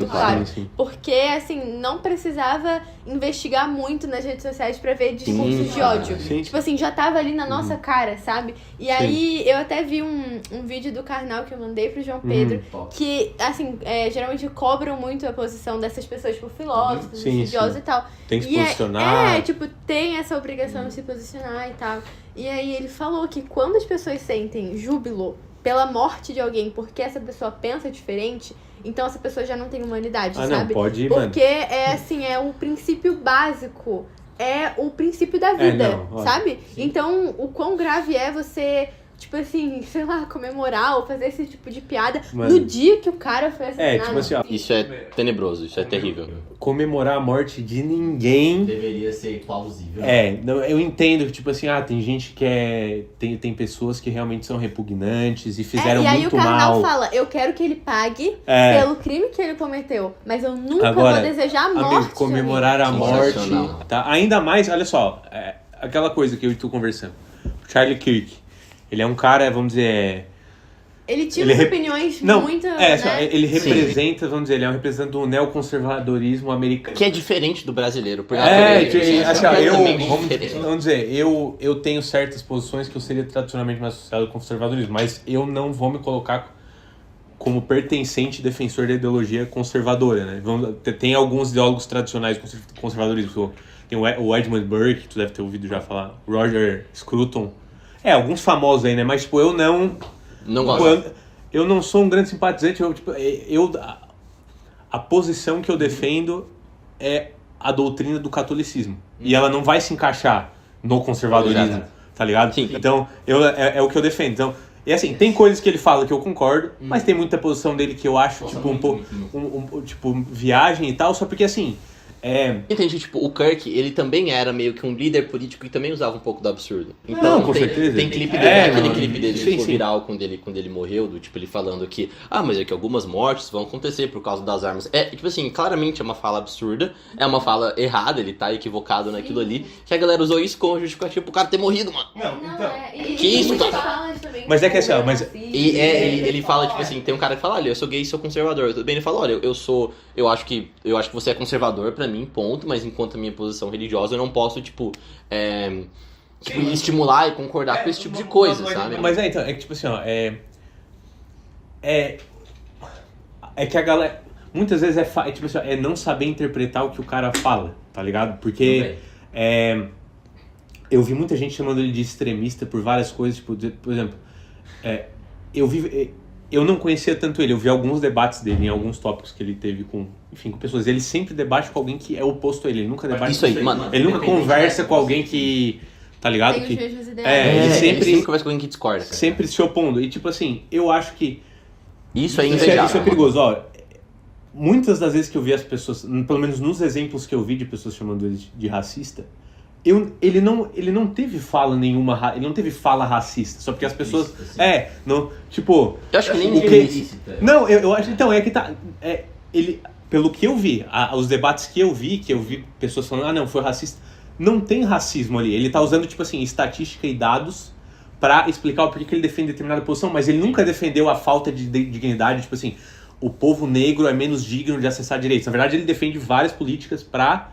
claro. Porque, assim, não precisava investigar muito nas redes sociais pra ver discursos de ódio. Tipo assim, já tava ali na nossa cara, sabe? E aí, eu até vi um vídeo do Karnal que eu mandei pro João Pedro, que, assim, geralmente cobram muito a posição dessas pessoas, tipo, filósofos, estudiosos e tal. Tem que se posicionar. Tipo, tem essa obrigação de se posicionar e tal. E aí ele falou que quando as pessoas sentem júbilo pela morte de alguém porque essa pessoa pensa diferente, então essa pessoa já não tem humanidade, sabe? Não, pode ir, porque é o princípio básico, é o princípio da vida, sabe? Sim. Então, o quão grave é você... Tipo assim, sei lá, comemorar ou fazer esse tipo de piada no dia que o cara foi assassinado. Tipo assim, isso é tenebroso, isso é terrível. Comemorar a morte de ninguém... Deveria ser plausível. Eu entendo que, tipo assim, tem gente que tem pessoas que realmente são repugnantes e fizeram muito mal. E aí o Karnal fala, eu quero que ele pague pelo crime que ele cometeu, mas eu nunca vou desejar a morte. Comemorar a morte, tá? Ainda mais, olha só, aquela coisa que eu e tu conversando. Charlie Kirk. Ele é um cara, vamos dizer... Ele tinha opiniões muito... ele representa, vamos dizer, ele é um representante do neoconservadorismo americano. Que é diferente do brasileiro. Vamos dizer, eu tenho certas posições que eu seria tradicionalmente mais associado ao conservadorismo, mas eu não vou me colocar como pertencente defensor da ideologia conservadora, né? Tem alguns ideólogos tradicionais do conservadorismo. Tem o Edmund Burke, que tu deve ter ouvido já falar, o Roger Scruton. Alguns famosos aí, né? Mas, tipo, eu não gosto. Eu não sou um grande simpatizante. A posição que eu defendo é a doutrina do catolicismo. E ela não vai se encaixar no conservadorismo, tá ligado? Sim. Então, é o que eu defendo. Então, E assim, tem coisas que ele fala que eu concordo, mas tem muita posição dele que eu acho, tipo, um pouco, tipo, viagem e tal, só porque assim... Entendi, tipo, o Kirk, ele também era meio que um líder político e também usava um pouco do absurdo. Então, com certeza. Tem clipe dele, aquele clipe dele que ficou viral quando ele morreu, do tipo, ele falando que, mas é que algumas mortes vão acontecer por causa das armas. Tipo assim, claramente é uma fala absurda, é uma fala errada, ele tá equivocado naquilo ali, que a galera usou isso como justificativo pro cara ter morrido, mano. Que isso, cara? Mas é que assim, ó, ele fala, tipo assim, tem um cara que fala, olha, eu sou gay e sou conservador. Tudo bem, ele fala, olha, eu acho que você é conservador pra mim, ponto, mas enquanto a minha posição religiosa eu não posso, tipo, estimular e concordar com esse tipo de coisa, sabe? Mas então, é que tipo assim, ó, é que a galera, muitas vezes tipo assim, ó, é não saber interpretar o que o cara fala, tá ligado? Porque, eu vi muita gente chamando ele de extremista por várias coisas, tipo, por exemplo, eu não conhecia tanto ele, eu vi alguns debates dele em alguns tópicos que ele teve com pessoas. Ele sempre debate com alguém que é oposto a ele nunca debate isso aí, mano. Ele nunca conversa com alguém que, tá ligado? Tem que os mesmos ideais. ele sempre conversa com alguém que discorda, cara. Sempre se opondo. E tipo assim, eu acho que isso é invejável. Isso é perigoso, ó. Muitas das vezes que eu vi as pessoas, pelo menos nos exemplos que eu vi de pessoas chamando ele de racista, ele não teve fala nenhuma, ele não teve fala racista, só porque as pessoas, não, tipo... Eu acho que nem ilícita. Não, eu acho, então, é que tá, ele, pelo que eu vi, os debates que eu vi pessoas falando, não, foi racista, não tem racismo ali, ele tá usando, tipo assim, estatística e dados pra explicar o porquê que ele defende determinada posição, mas ele nunca defendeu a falta de dignidade, tipo assim, o povo negro é menos digno de acessar direitos. Na verdade, ele defende várias políticas pra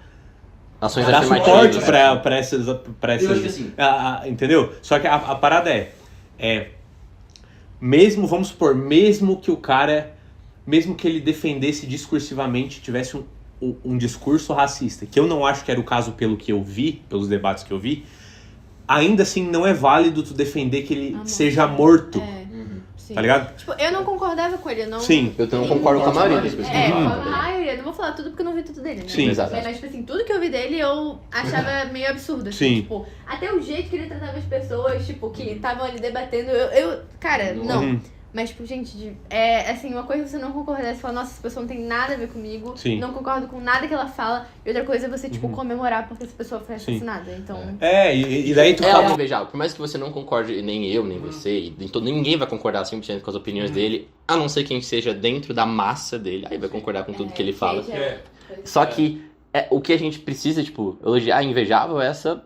ações dar suporte afirmativas. pra essas Eu acho que assim. entendeu? Só que a parada mesmo, vamos supor, mesmo que ele defendesse discursivamente, tivesse um discurso racista, que eu não acho que era o caso pelo que eu vi, pelos debates que eu vi, ainda assim não é válido tu defender que ele seja morto. Sim. Tá ligado? Tipo, eu não concordava com ele, eu não... Sim. Eu não concordo com a maioria das coisas. com a maioria. Não vou falar tudo porque eu não vi tudo dele, né? Sim. Exato. Mas, tipo assim, tudo que eu vi dele eu achava meio absurdo. Assim, Sim. Tipo, até o jeito que ele tratava as pessoas, tipo, que estavam ali debatendo, cara, não. Mas, tipo, gente, assim, uma coisa é você não concordar, você fala, nossa, essa pessoa não tem nada a ver comigo, Sim. não concordo com nada que ela fala, e outra coisa é você, tipo, comemorar porque essa pessoa foi assassinada, então... E daí tu algo invejável, por mais que você não concorde, nem eu, nem você, e ninguém vai concordar 100% com as opiniões dele, a não ser quem seja dentro da massa dele, aí vai concordar com tudo que ele fala. Só que o que a gente precisa, tipo, elogiar invejável é essa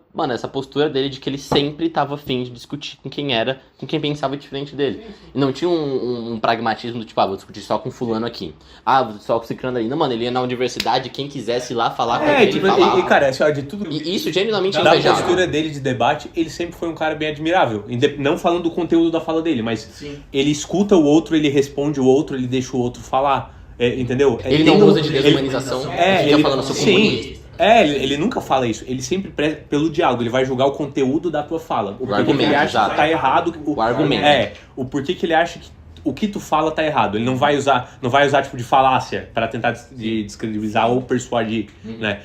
postura dele de que ele sempre tava afim de discutir com quem pensava diferente dele. E não tinha um pragmatismo do tipo, vou discutir só com fulano aqui. Vou só com ciclano ali. Não, mano, ele ia na universidade, quem quisesse ir lá falar com ele, tipo, falava. E cara, assim, ó, de tudo... E isso genuinamente Da invejável. postura dele de debate, ele sempre foi um cara bem admirável. Não falando do conteúdo da fala dele, mas ele escuta o outro, ele responde o outro, ele deixa o outro falar. Entendeu? Ele não usa de desumanização, fica falando sobre comunista. Ele nunca fala isso. Ele sempre preza pelo diálogo. Ele vai julgar o conteúdo da tua fala. O porquê que ele acha que tá errado. O argumento. O porquê que ele acha que o que tu fala tá errado. Ele não vai usar tipo de falácia pra tentar descredibilizar ou persuadir, né?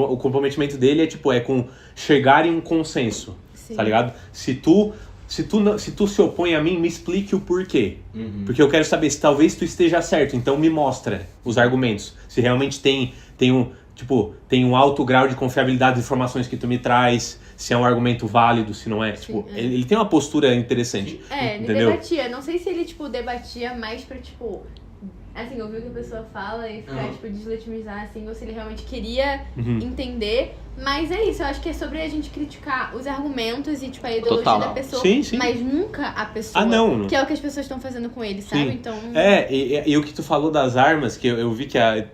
O comprometimento dele é com chegar em um consenso. Sim. Tá ligado? Se tu se opõe a mim, me explique o porquê. Porque eu quero saber se talvez tu esteja certo. Então me mostra os argumentos. Se realmente tem um alto grau de confiabilidade das informações que tu me traz, se é um argumento válido, se não é. Sim, ele tem uma postura interessante. Ele debatia. Não sei se ele, debatia mais pra, assim, ouvir o que a pessoa fala e ficar, deslegitimizar, assim, ou se ele realmente queria entender. Mas é isso, eu acho que é sobre a gente criticar os argumentos e, a ideologia da pessoa, mas nunca a pessoa. Não. Que é o que as pessoas estão fazendo com ele, sabe? Sim. Então... E o que tu falou das armas, que eu vi que é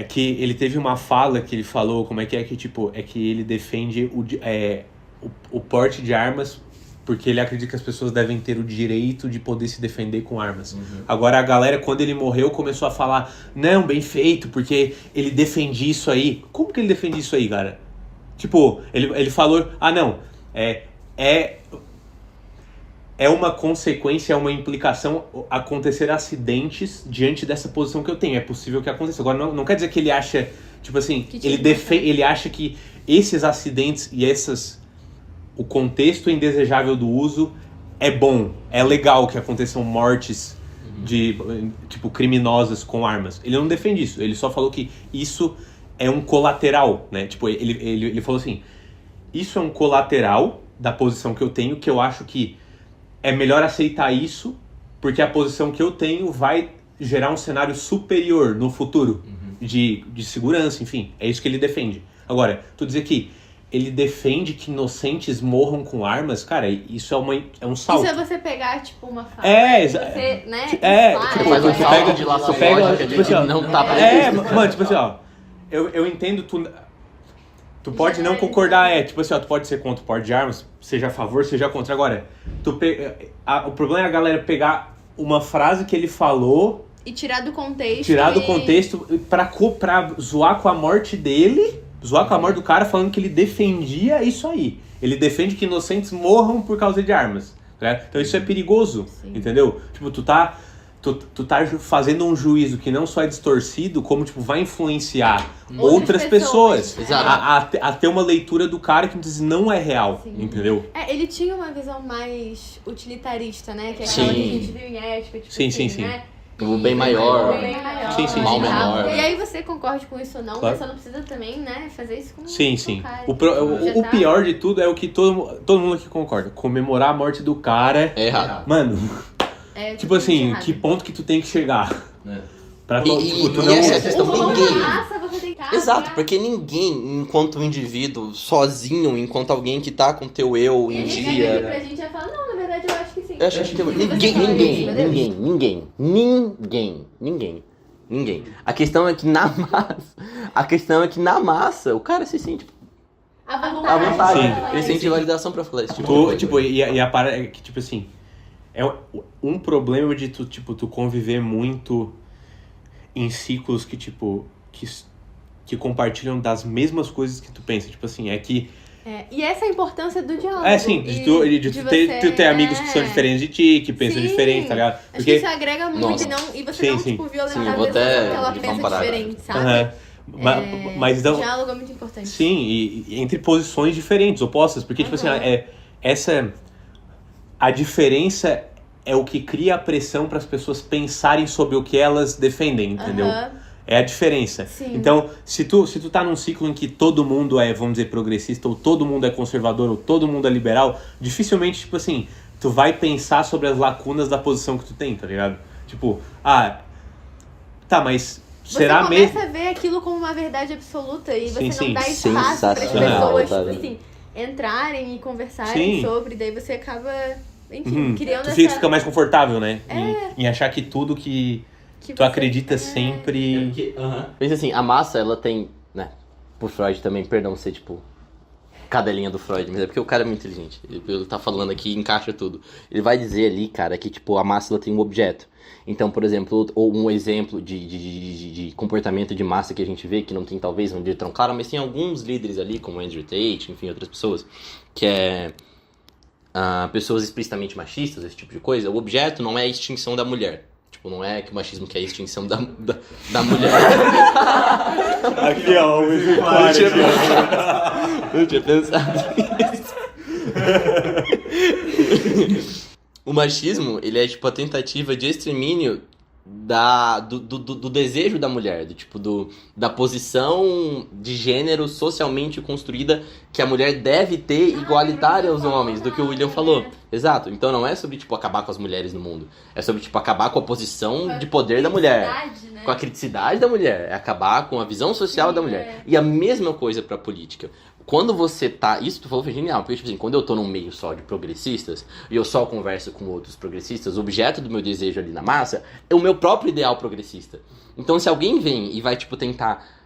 que ele teve uma fala que ele falou, como é que ele defende o porte de armas porque ele acredita que as pessoas devem ter o direito de poder se defender com armas. Agora a galera, quando ele morreu, começou a falar, não, bem feito, porque ele defende isso aí. Como que ele defende isso aí, cara? Ele falou, não, é uma consequência, é uma implicação acontecer acidentes diante dessa posição que eu tenho. É possível que aconteça. Agora, não quer dizer que ele acha, ele acha que esses acidentes e o contexto indesejável do uso é bom, é legal que aconteçam mortes de, tipo, criminosas com armas. Ele não defende isso, ele só falou que isso é um colateral, né? Tipo, ele falou assim, isso é um colateral da posição que eu tenho, que eu acho que é melhor aceitar isso, porque a posição que eu tenho vai gerar um cenário superior no futuro, de segurança, enfim. É isso que ele defende. Agora, tu dizer que ele defende que inocentes morram com armas, cara, isso é um salto. Isso é você pegar, tipo, uma faca. Você, né? Tipo, faz um salto de laço lógica de que não tá previsto. Mano, tipo assim, ó, eu entendo tu pode não concordar, tipo assim, ó, tu pode ser contra o porte de armas, seja a favor, seja contra. Agora, o problema é a galera pegar uma frase que ele falou e tirar do contexto. Pra zoar com a morte dele, zoar com a morte do cara, falando que ele defendia isso aí. Ele defende que inocentes morram por causa de armas. Né? Então isso é perigoso, entendeu? Tipo, tu tá fazendo um juízo que não só é distorcido, como tipo, vai influenciar outras pessoas a ter uma leitura do cara que não é real, entendeu? Ele tinha uma visão mais utilitarista, né? Que é aquela que a gente viu em ética, tipo sim. Né? O bem maior, sim, mal menor. E aí você concorda com isso ou não, mas você não precisa também, né, fazer isso com o cara. O pior de tudo é o que todo mundo aqui concorda. Comemorar a morte do cara... É errado. Mano, tipo assim, que ponto que tu tem que chegar? Pra essa é a questão, ninguém... Exato, né? porque ninguém, enquanto um indivíduo, sozinho, enquanto alguém que tá com teu eu em dia... Pra gente já fala, não, na verdade eu acho que sim. Eu acho que ninguém. A questão é que na massa, o cara se sente à vontade. Sim. Ele sente validação pra falar esse tipo de coisa. Tipo, e a parada é que, tipo assim, é um problema de tu conviver muito em ciclos que, tipo, que compartilham das mesmas coisas que tu pensa. Tipo assim, é que... e essa é a importância do diálogo. Sim, de tu ter amigos que são diferentes de ti, que pensam diferente, tá ligado? Porque... Acho que isso agrega muito e você não, tipo, violentar a pessoa porque ela pensa diferente, sabe? Mas então, o diálogo é muito importante. Sim, e entre posições diferentes, opostas, porque, tipo assim, a diferença é o que cria a pressão para as pessoas pensarem sobre o que elas defendem, entendeu? É a diferença. Sim. Então, se tu tá num ciclo em que todo mundo é, vamos dizer, progressista, ou todo mundo é conservador, ou todo mundo é liberal, dificilmente, tipo assim, tu vai pensar sobre as lacunas da posição que tu tem, tá ligado? Tipo, mas será mesmo? Você começa a ver aquilo como uma verdade absoluta e você não dá espaço para as Sensacional, pessoas, tipo assim, entrarem e conversarem sobre, daí você acaba, enfim, criando tu fica mais confortável, né? Em achar que tudo que tu acredita sempre... Pensa assim, a massa, ela tem, né, por Freud também, perdão ser, tipo, cadelinha do Freud, mas é porque o cara é muito inteligente. Ele tá falando aqui e encaixa tudo. Ele vai dizer ali, cara, que, tipo, a massa, ela tem um objeto. Então, por exemplo, ou um exemplo de comportamento de massa que a gente vê, que não tem, talvez, um dia tão claro, mas tem alguns líderes ali, como Andrew Tate, enfim, outras pessoas, que é... pessoas explicitamente machistas, esse tipo de coisa. O objeto não é a extinção da mulher. Tipo, não é que o machismo quer a extinção da mulher. Aqui, ó, eu tinha pensado nisso. O machismo, ele é tipo a tentativa de extermínio do desejo da mulher, da posição de gênero socialmente construída que a mulher deve ter igualitária aos homens, do que o William falou. Exato. Então não é sobre, tipo, acabar com as mulheres no mundo. É sobre, tipo, acabar com a posição de poder da mulher. Né? Com a criticidade da mulher. É acabar com a visão social da mulher. E a mesma coisa pra política. Quando você tá... Isso tu falou foi genial. Porque, tipo assim, quando eu tô num meio só de progressistas, e eu só converso com outros progressistas, o objeto do meu desejo ali na massa é o meu próprio ideal progressista. Então, se alguém vem e vai, tipo, tentar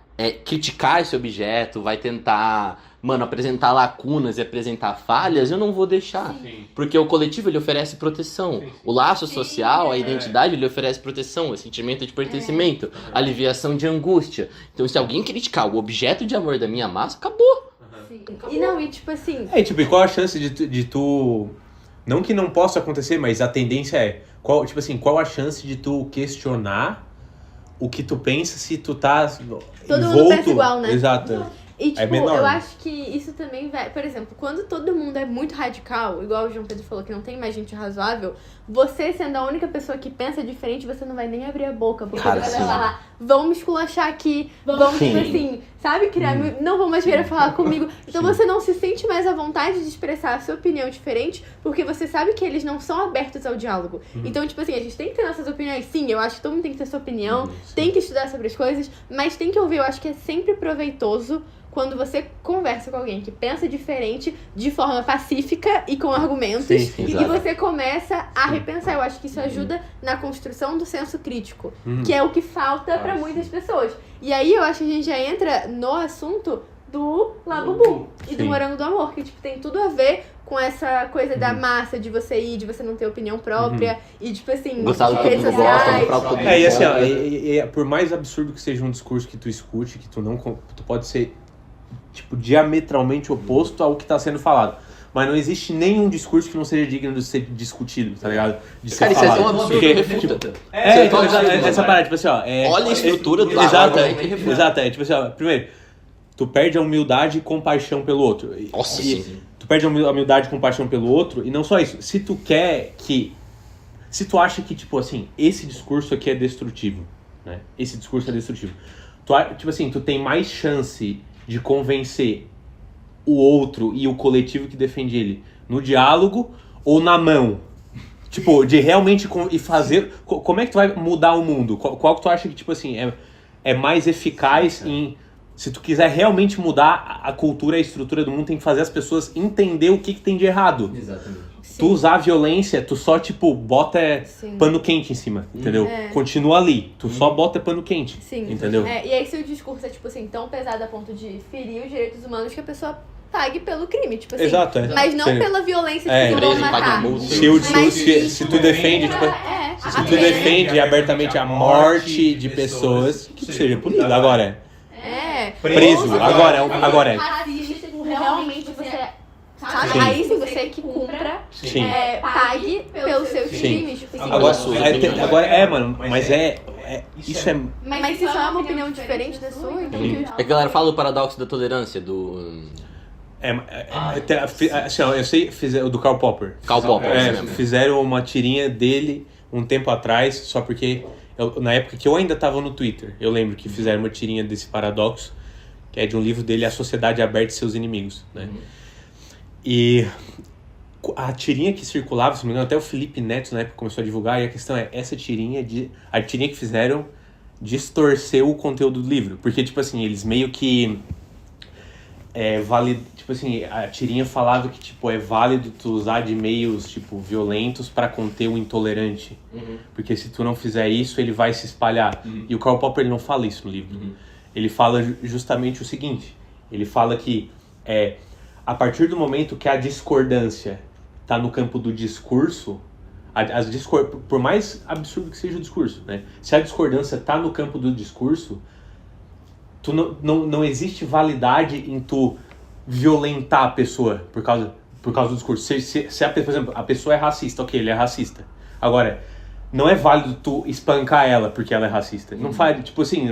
criticar esse objeto, vai tentar... apresentar lacunas e apresentar falhas, eu não vou deixar. Sim. Porque o coletivo, ele oferece proteção. O laço social, a identidade, ele oferece proteção, o sentimento de pertencimento, aliviação de angústia. Então, se alguém criticar o objeto de amor da minha massa, acabou. E tipo assim... e qual a chance de tu... Não que não possa acontecer, mas a tendência é... Qual a chance de tu questionar o que tu pensa se tu tá todo mundo pensa igual, né? Exato. E, tipo, menor. eu acho que isso também vai... Por exemplo, quando todo mundo é muito radical, igual o João Pedro falou, que não tem mais gente razoável, você sendo a única pessoa que pensa diferente, você não vai nem abrir a boca. Porque Cara, você vai sim. falar, vão me esculachar aqui, vão, tipo assim, sabe? Criar, não vão mais vir a falar comigo. Então você não se sente mais à vontade de expressar a sua opinião diferente, porque você sabe que eles não são abertos ao diálogo. Então, tipo assim, a gente tem que ter nossas opiniões. Sim, eu acho que todo mundo tem que ter sua opinião, tem que estudar sobre as coisas, mas tem que ouvir. Eu acho que é sempre proveitoso quando você conversa com alguém que pensa diferente, de forma pacífica e com argumentos, Sim, e que você começa a repensar. Eu acho que isso ajuda na construção do senso crítico, que é o que falta pra muitas pessoas. E aí eu acho que a gente já entra no assunto do Labubu e do Morango do Amor, que tipo, tem tudo a ver com essa coisa da massa, de você ir, de você não ter opinião própria, e tipo assim, Gostar do que redes todo mundo gosta, sociais. comprar o que todo mundo E assim, ó, gosta. por mais absurdo que seja um discurso que tu escute, que tu não... Tu pode ser, tipo, diametralmente oposto ao que tá sendo falado. Mas não existe nenhum discurso que não seja digno de ser discutido, tá ligado? De ser Cara, isso é falado. tão absurdo Porque, que refuta. tipo, Isso é tão absurdo, essa mano. parada, tipo assim, ó... Olha a estrutura do Exato, argumento que refuta. exato, tipo assim, ó, primeiro, tu perde a humildade e compaixão pelo outro. Nossa, E sim. tu perde a humildade e compaixão pelo outro, e não só isso, se tu acha que, tipo assim, esse discurso aqui é destrutivo, né? Esse discurso é destrutivo. Tipo assim, tu tem mais chance de convencer o outro e o coletivo que defende ele no diálogo ou na mão. Tipo, de realmente e fazer... Como é que tu vai mudar o mundo? Qual que tu acha que, tipo assim, é mais eficaz em... Se tu quiser realmente mudar a cultura e a estrutura do mundo, tem que fazer as pessoas entender o que tem de errado. Exatamente. Tu usar a violência, tu só, tipo, bota Sim. pano quente em cima, entendeu? Continua ali, tu só bota pano quente, Sim. entendeu? E aí se o discurso é, tipo assim, tão pesado a ponto de ferir os direitos humanos que a pessoa pague pelo crime, tipo assim. Exato, Mas não Seria- pela violência É, que vão preso, paga matar. multa. Se tu defende, tipo, se tu defende abertamente a morte de pessoas, que tu seja punido. Agora, preso, agora é. Racista, tipo, realmente você... Sabe? Aí sim, você que cumpra, Sim. pague pelos seus Sim. crimes. Tipo assim, Agora, suas é, opiniões. mano, mas isso é... mas se só é uma opinião diferente da sua, então... É que a galera fala do paradoxo da tolerância, do assim, ó, eu sei, o do Karl Popper. Karl Popper. É, esse mesmo. fizeram uma tirinha dele um tempo atrás, só porque na época que eu ainda tava no Twitter, eu lembro que fizeram uma tirinha desse paradoxo, que é de um livro dele, A Sociedade Aberta e Seus Inimigos, né? E a tirinha que circulava, se não me engano, até o Felipe Neto na época começou a divulgar, e a questão é, essa tirinha, a tirinha que fizeram distorceu o conteúdo do livro, porque, tipo assim, eles meio que tipo assim, a tirinha falava que, tipo, é válido tu usar de meios, tipo, violentos pra conter o intolerante. Porque se tu não fizer isso, ele vai se espalhar. E o Karl Popper, ele não fala isso no livro. Ele fala justamente o seguinte. Ele fala que a partir do momento que a discordância tá no campo do discurso, por mais absurdo que seja o discurso, né? Se a discordância tá no campo do discurso, tu não existe validade em tu violentar a pessoa por causa do discurso. Se por exemplo, a pessoa é racista, ok, ele é racista. Agora, não é válido tu espancar ela porque ela é racista. Não faz, tipo assim,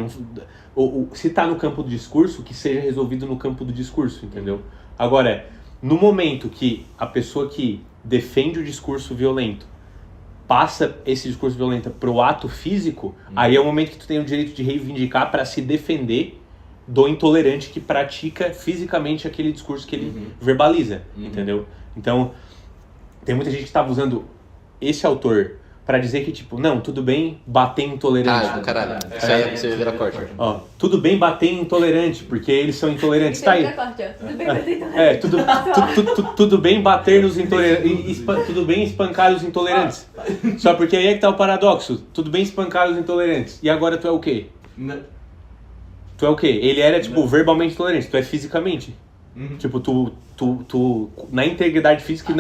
se tá no campo do discurso, que seja resolvido no campo do discurso, entendeu? Agora, no momento que a pessoa que defende o discurso violento passa esse discurso violento pro ato físico, aí é o momento que tu tem o direito de reivindicar para se defender do intolerante que pratica fisicamente aquele discurso que ele verbaliza, entendeu? Então, tem muita gente que estava usando esse autor para dizer que, tipo, não, tudo bem bater em intolerante. Caralho, isso aí você vira corte. Ó, tudo bem bater em intolerante, porque eles são intolerantes. Tá aí. Tudo bem bater nos intolerantes. Tudo bem espancar os intolerantes. Só porque aí é que tá o paradoxo. Tudo bem espancar os intolerantes. E agora tu é o quê? Tu é o quê? Ele era, tipo, verbalmente intolerante. Tu é fisicamente. Tipo, tu na integridade física e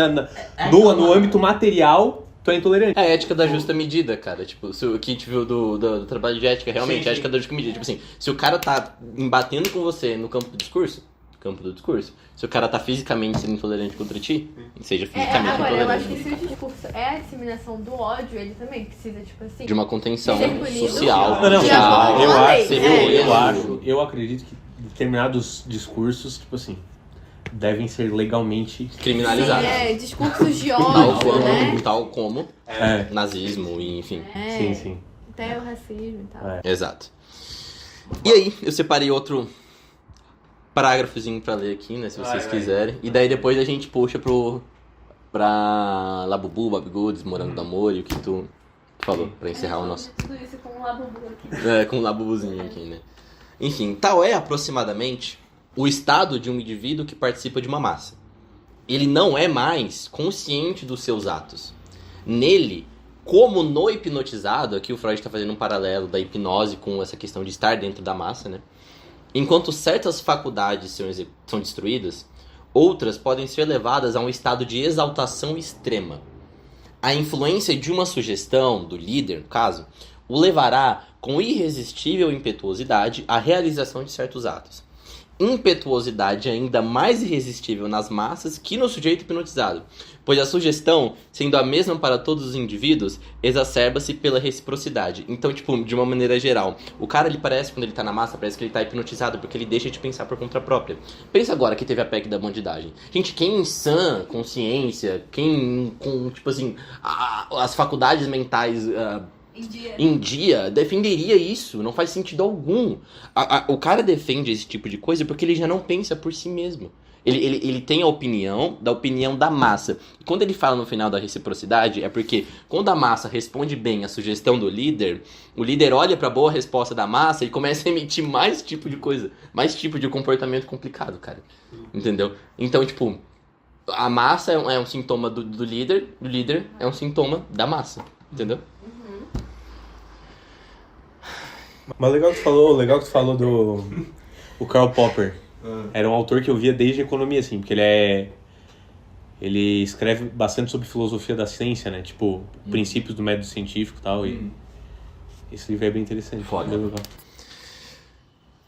no âmbito material, tu é intolerante. É a ética da justa medida, cara. Tipo, o que a gente viu do trabalho de ética, realmente, a ética da justa medida. Tipo assim, se o cara tá embatendo com você no campo do discurso, se o cara tá fisicamente sendo intolerante contra ti, seja fisicamente Agora, eu intolerante. acho que se o discurso é a disseminação do ódio, ele também precisa, tipo assim... De uma contenção ser punido. social. Não, De acordo com a lei. civil, eu acredito que determinados discursos, tipo assim, devem ser legalmente criminalizados. Discursos de ódio, né? Tal como nazismo, enfim. Sim. Até o racismo e tal. Exato. E aí, eu separei outro parágrafozinho pra ler aqui, né, se vocês quiserem. E daí depois a gente puxa pra Labubu, Babigudes, Morango do Amor e o que tu falou, pra encerrar o nosso... Tudo isso com um Labubu aqui. Com um Labubuzinho aqui, né. Enfim, tal é aproximadamente o estado de um indivíduo que participa de uma massa. Ele não é mais consciente dos seus atos. Nele, como no hipnotizado, aqui o Freud está fazendo um paralelo da hipnose com essa questão de estar dentro da massa, né? Enquanto certas faculdades são destruídas, outras podem ser levadas a um estado de exaltação extrema. A influência de uma sugestão, do líder, no caso, o levará com irresistível impetuosidade à realização de certos atos. Impetuosidade ainda mais irresistível nas massas que no sujeito hipnotizado, pois a sugestão, sendo a mesma para todos os indivíduos, exacerba-se pela reciprocidade. Então, tipo, de uma maneira geral, o cara, ele parece, quando ele tá na massa, parece que ele tá hipnotizado, porque ele deixa de pensar por conta própria. Pensa agora que teve a PEC da bandidagem. Gente, quem em sã consciência, quem com, tipo assim, as faculdades mentais... em dia, defenderia isso. Não faz sentido algum. O cara defende esse tipo de coisa porque ele já não pensa por si mesmo. Ele tem a opinião da massa. E quando ele fala no final da reciprocidade, é porque quando a massa responde bem à sugestão do líder, o líder olha pra boa resposta da massa e começa a emitir mais tipo de coisa, mais tipo de comportamento complicado, cara. Entendeu? Então, tipo, a massa é um sintoma do líder, o líder é um sintoma da massa. Entendeu? Mas legal que tu falou do o Karl Popper. Era um autor que eu via desde a economia, assim, porque ele escreve bastante sobre filosofia da ciência, né? Tipo, princípios do método científico e tal. E esse livro é bem interessante. Foda.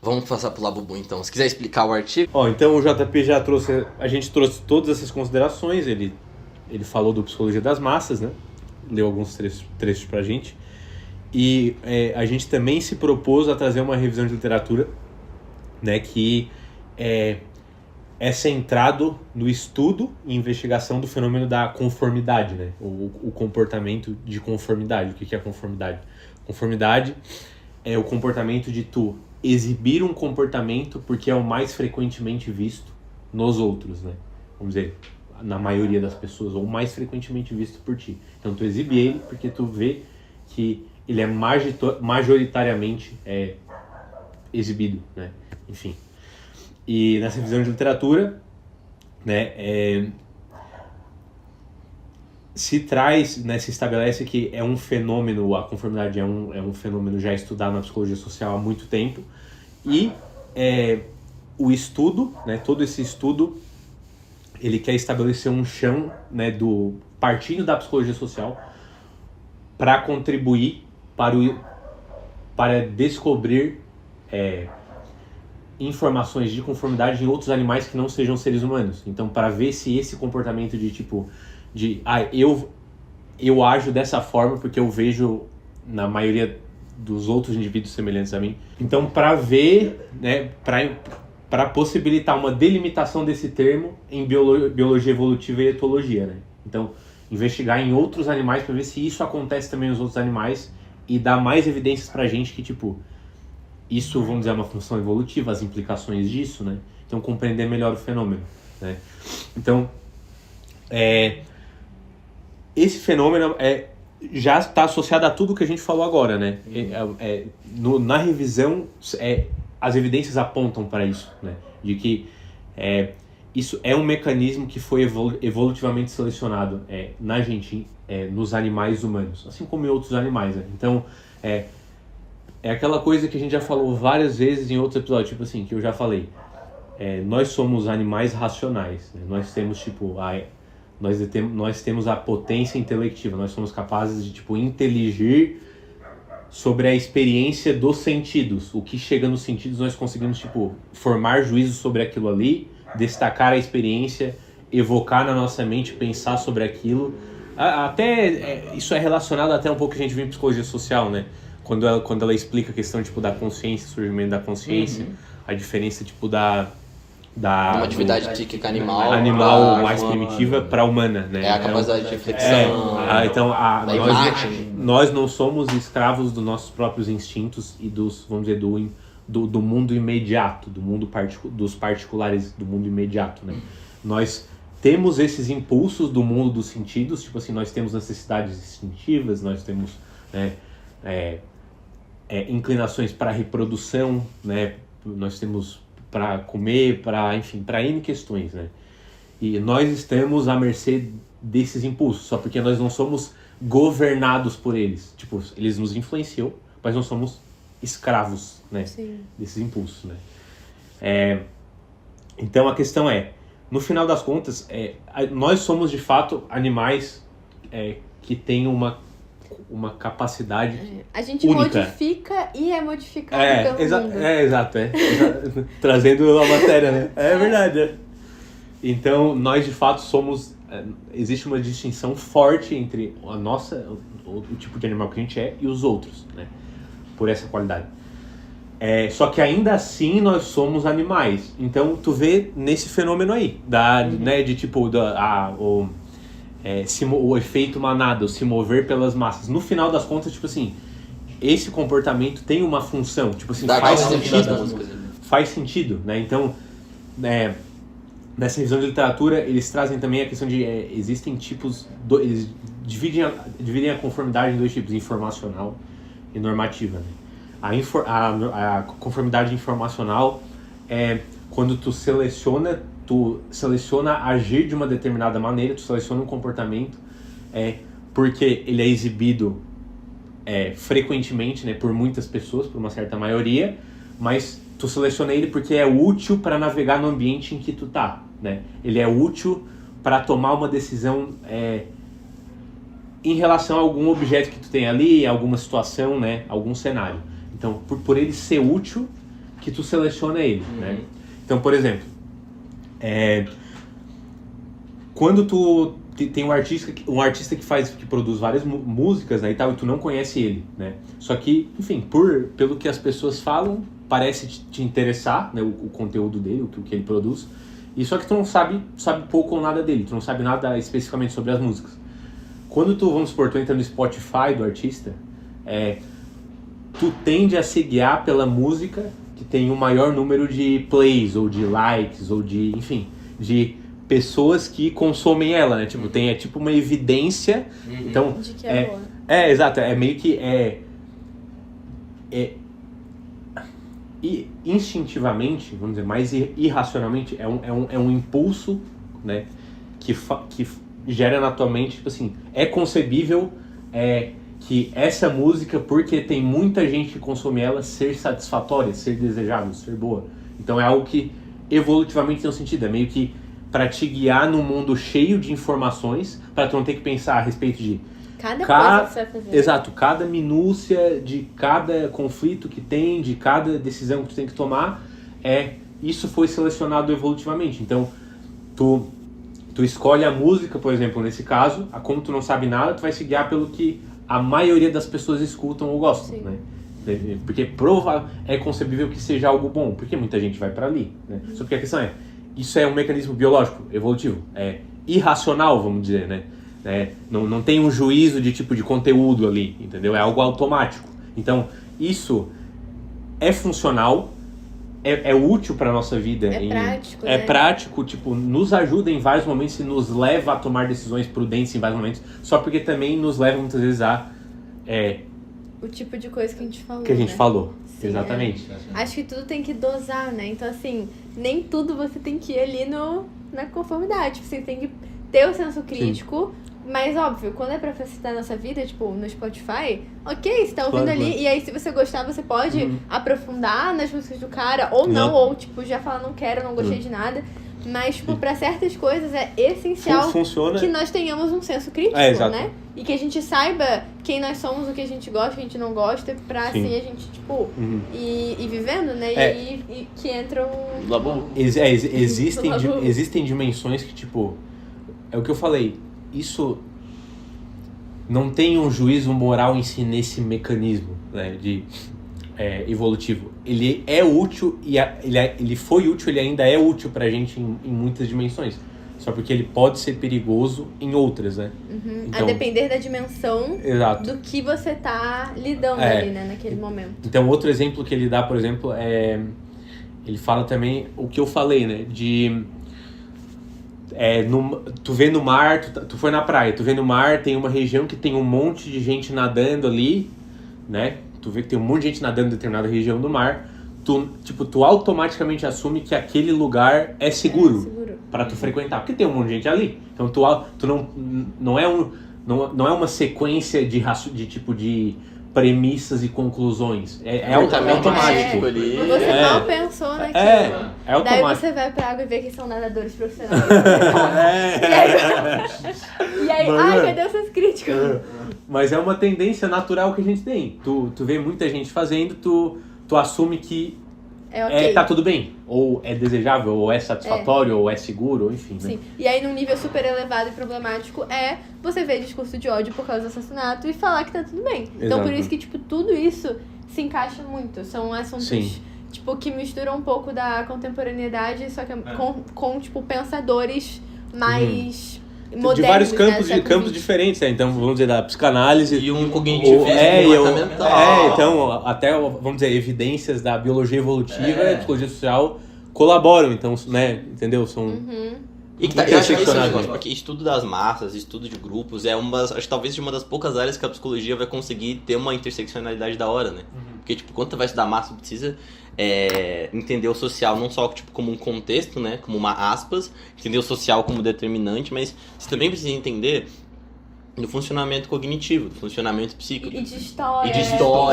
Vamos passar pro Labubu, então. Se quiser explicar o artigo. Então o JP já trouxe... A gente trouxe todas essas considerações. Ele falou do Psicologia das Massas, né? Leu alguns trechos pra gente. E a gente também se propôs a trazer uma revisão de literatura, né, que é centrado no estudo e investigação do fenômeno da conformidade, né, o comportamento de conformidade. O que é conformidade? Conformidade é o comportamento de tu exibir um comportamento porque é o mais frequentemente visto nos outros, né? Vamos dizer, na maioria das pessoas, ou mais frequentemente visto por ti. Então tu exibe ele porque tu vê que ele é majoritariamente exibido, né? Enfim. E nessa visão de literatura, né, se estabelece que é um fenômeno, a conformidade é um fenômeno já estudado na psicologia social há muito tempo, e o estudo, né, todo esse estudo, ele quer estabelecer um chão, né, partindo da psicologia social para contribuir para descobrir informações de conformidade em outros animais que não sejam seres humanos. Então, para ver se esse comportamento eu ajo dessa forma porque eu vejo na maioria dos outros indivíduos semelhantes a mim. Então, para ver, né, para possibilitar uma delimitação desse termo em biologia evolutiva e etologia, né? Então, investigar em outros animais para ver se isso acontece também nos outros animais e dar mais evidências pra gente que, tipo, isso, vamos dizer, é uma função evolutiva, as implicações disso, né? Então, compreender melhor o fenômeno, né? Então, esse fenômeno já está associado a tudo que a gente falou agora, né? Na revisão, as evidências apontam para isso, né? De que isso é um mecanismo que foi evolutivamente selecionado na gente, nos animais humanos, assim como em outros animais, né? Então, é aquela coisa que a gente já falou várias vezes em outros episódios, tipo assim, que eu já falei. Nós somos animais racionais, né? Nós temos, tipo, nós temos a potência intelectiva, nós somos capazes de, tipo, inteligir sobre a experiência dos sentidos. O que chega nos sentidos, nós conseguimos, tipo, formar juízos sobre aquilo ali, destacar a experiência, evocar na nossa mente, pensar sobre aquilo. Isso é relacionado até um pouco que a gente vê em psicologia social, né? Quando ela explica a questão, tipo, da consciência, surgimento da consciência, a diferença, tipo, da uma atividade psíquica animal mais primitiva para humana, né? É a capacidade de reflexão. Então, da imagem. Nós não somos escravos dos nossos próprios instintos e dos, vamos dizer, do mundo imediato, do mundo dos particulares do mundo imediato, né? Nós temos esses impulsos do mundo dos sentidos, tipo assim, nós temos necessidades instintivas, nós temos inclinações para reprodução, né? Nós temos para comer, enfim, para N questões, né? E nós estamos à mercê desses impulsos, só porque nós não somos governados por eles. Tipo, eles nos influenciam, mas não somos escravos, né? Sim. Desses impulsos, né? Então a questão no final das contas, nós somos de fato animais que têm uma capacidade a gente única. Modifica e é modificado pelo mundo. Exato. Trazendo a matéria, né? É verdade. Então, nós de fato somos... existe uma distinção forte entre o tipo de animal que a gente é e os outros, né? Por essa qualidade. Só que ainda assim nós somos animais. Então, tu vê nesse fenômeno aí, né, de tipo... o efeito manada, o se mover pelas massas. No final das contas, tipo assim, esse comportamento tem uma função, tipo assim, faz sentido, né? Então, nessa visão de literatura, eles trazem também a questão de existem tipos, eles dividem a conformidade em dois tipos, informacional e normativa, né? A conformidade informacional é quando tu seleciona agir de uma determinada maneira, tu seleciona um comportamento porque ele é exibido frequentemente, né, por muitas pessoas, por uma certa maioria, mas tu seleciona ele porque é útil para navegar no ambiente em que tu tá, né? Ele é útil para tomar uma decisão em relação a algum objeto que tu tem ali, alguma situação, né, algum cenário. Então, por ele ser útil, que tu seleciona ele, né? Então, por exemplo, quando tu tem um artista que produz várias músicas, né, e tal, e tu não conhece ele, né? Só que, enfim, pelo que as pessoas falam, parece te interessar, né, o conteúdo dele, o que ele produz. E só que tu não sabe pouco ou nada dele, tu não sabe nada especificamente sobre as músicas. Quando vamos supor, tu entra no Spotify do artista, tu tende a se guiar pela música que tem um maior número de plays, ou de likes, ou de, enfim, de pessoas que consomem ela, né? Tipo, tem tipo uma evidência. Então, de que é boa. Exato, é meio que e instintivamente, vamos dizer, mais irracionalmente, é um impulso, né, que gera na tua mente, tipo assim, é concebível que essa música, porque tem muita gente que consome ela, ser satisfatória, ser desejável, ser boa. Então é algo que evolutivamente tem um sentido, é meio que para te guiar num mundo cheio de informações, para tu não ter que pensar a respeito de cada coisa que você vai fazer. Exato, cada minúcia de cada conflito que tem, de cada decisão que tu tem que tomar, isso foi selecionado evolutivamente. Então, tu escolhe a música, por exemplo, nesse caso, como tu não sabe nada, tu vai se guiar pelo que a maioria das pessoas escutam ou gostam, né? Porque é concebível que seja algo bom, porque muita gente vai para ali, né? Só que a questão isso é um mecanismo biológico, evolutivo, irracional, vamos dizer, né? Não tem um juízo de tipo de conteúdo ali, entendeu? É algo automático. Então, isso é funcional, é útil para nossa vida. Prático, é né? prático, tipo, nos ajuda em vários momentos e nos leva a tomar decisões prudentes em vários momentos, só porque também nos leva muitas vezes a... o tipo de coisa que a gente falou, falou, Sim, exatamente. Acho que tudo tem que dosar, né? Então, assim, nem tudo você tem que ir ali na conformidade. Você tem que ter o senso crítico. Sim. Mas, óbvio, quando é pra facilitar a nossa vida, tipo, no Spotify, ok, você tá ouvindo ali, e aí se você gostar, você pode aprofundar nas músicas do cara, ou não, ou, tipo, já falar, não quero, não gostei de nada. Mas, tipo, pra certas coisas é essencial que nós tenhamos um senso crítico, né? E que a gente saiba quem nós somos, o que a gente gosta, o que a gente não gosta, pra assim a gente, tipo, ir vivendo, né? E que entram... Existem dimensões que, tipo, é o que eu falei, isso não tem um juízo moral em si nesse mecanismo, né? evolutivo, ele é útil e ele foi útil, ele ainda é útil pra gente em muitas dimensões. Só porque ele pode ser perigoso em outras, né? A depender da dimensão Exato. do que você tá lidando ali, né, naquele momento. Então, outro exemplo que ele dá, por exemplo, ele fala também o que eu falei, né? Tu vê no mar, tu foi na praia, tu vê no mar, tem uma região que tem um monte de gente nadando ali, né? Tu vê que tem um monte de gente nadando em determinada região do mar. Tu automaticamente assume que aquele lugar é seguro para tu frequentar, porque tem um monte de gente ali. Então tu não é uma sequência de premissas e conclusões. É automático. Você mal pensou naquilo. É automático. Daí você vai pra água e vê que são nadadores profissionais. E aí, cadê essas críticas? Mas é uma tendência natural que a gente tem. Tu vê muita gente fazendo, tu assume que tá tudo bem, ou é desejável, ou é satisfatório, ou é seguro, ou enfim, né? Sim, e aí num nível super elevado e problemático você ver discurso de ódio por causa do assassinato e falar que tá tudo bem. Exato. Então por isso que, tudo isso se encaixa muito. São assuntos, que misturam um pouco da contemporaneidade, só que com pensadores mais... modernos, de vários campos diferentes, né? Então, vamos dizer, da psicanálise... E um cognitivismo comportamental. Então, até, vamos dizer, evidências da biologia evolutiva e psicologia social colaboram, então, né? Entendeu? São... E que eu acho que esse negócio, porque estudo das massas, estudo de grupos, acho que talvez uma das poucas áreas que a psicologia vai conseguir ter uma interseccionalidade da hora, né? Porque, quando tu vai estudar massa, tu precisa entender o social não só como um contexto, né? Como uma aspas, entender o social como determinante, mas você também precisa entender do funcionamento cognitivo, do funcionamento psíquico. E de história. E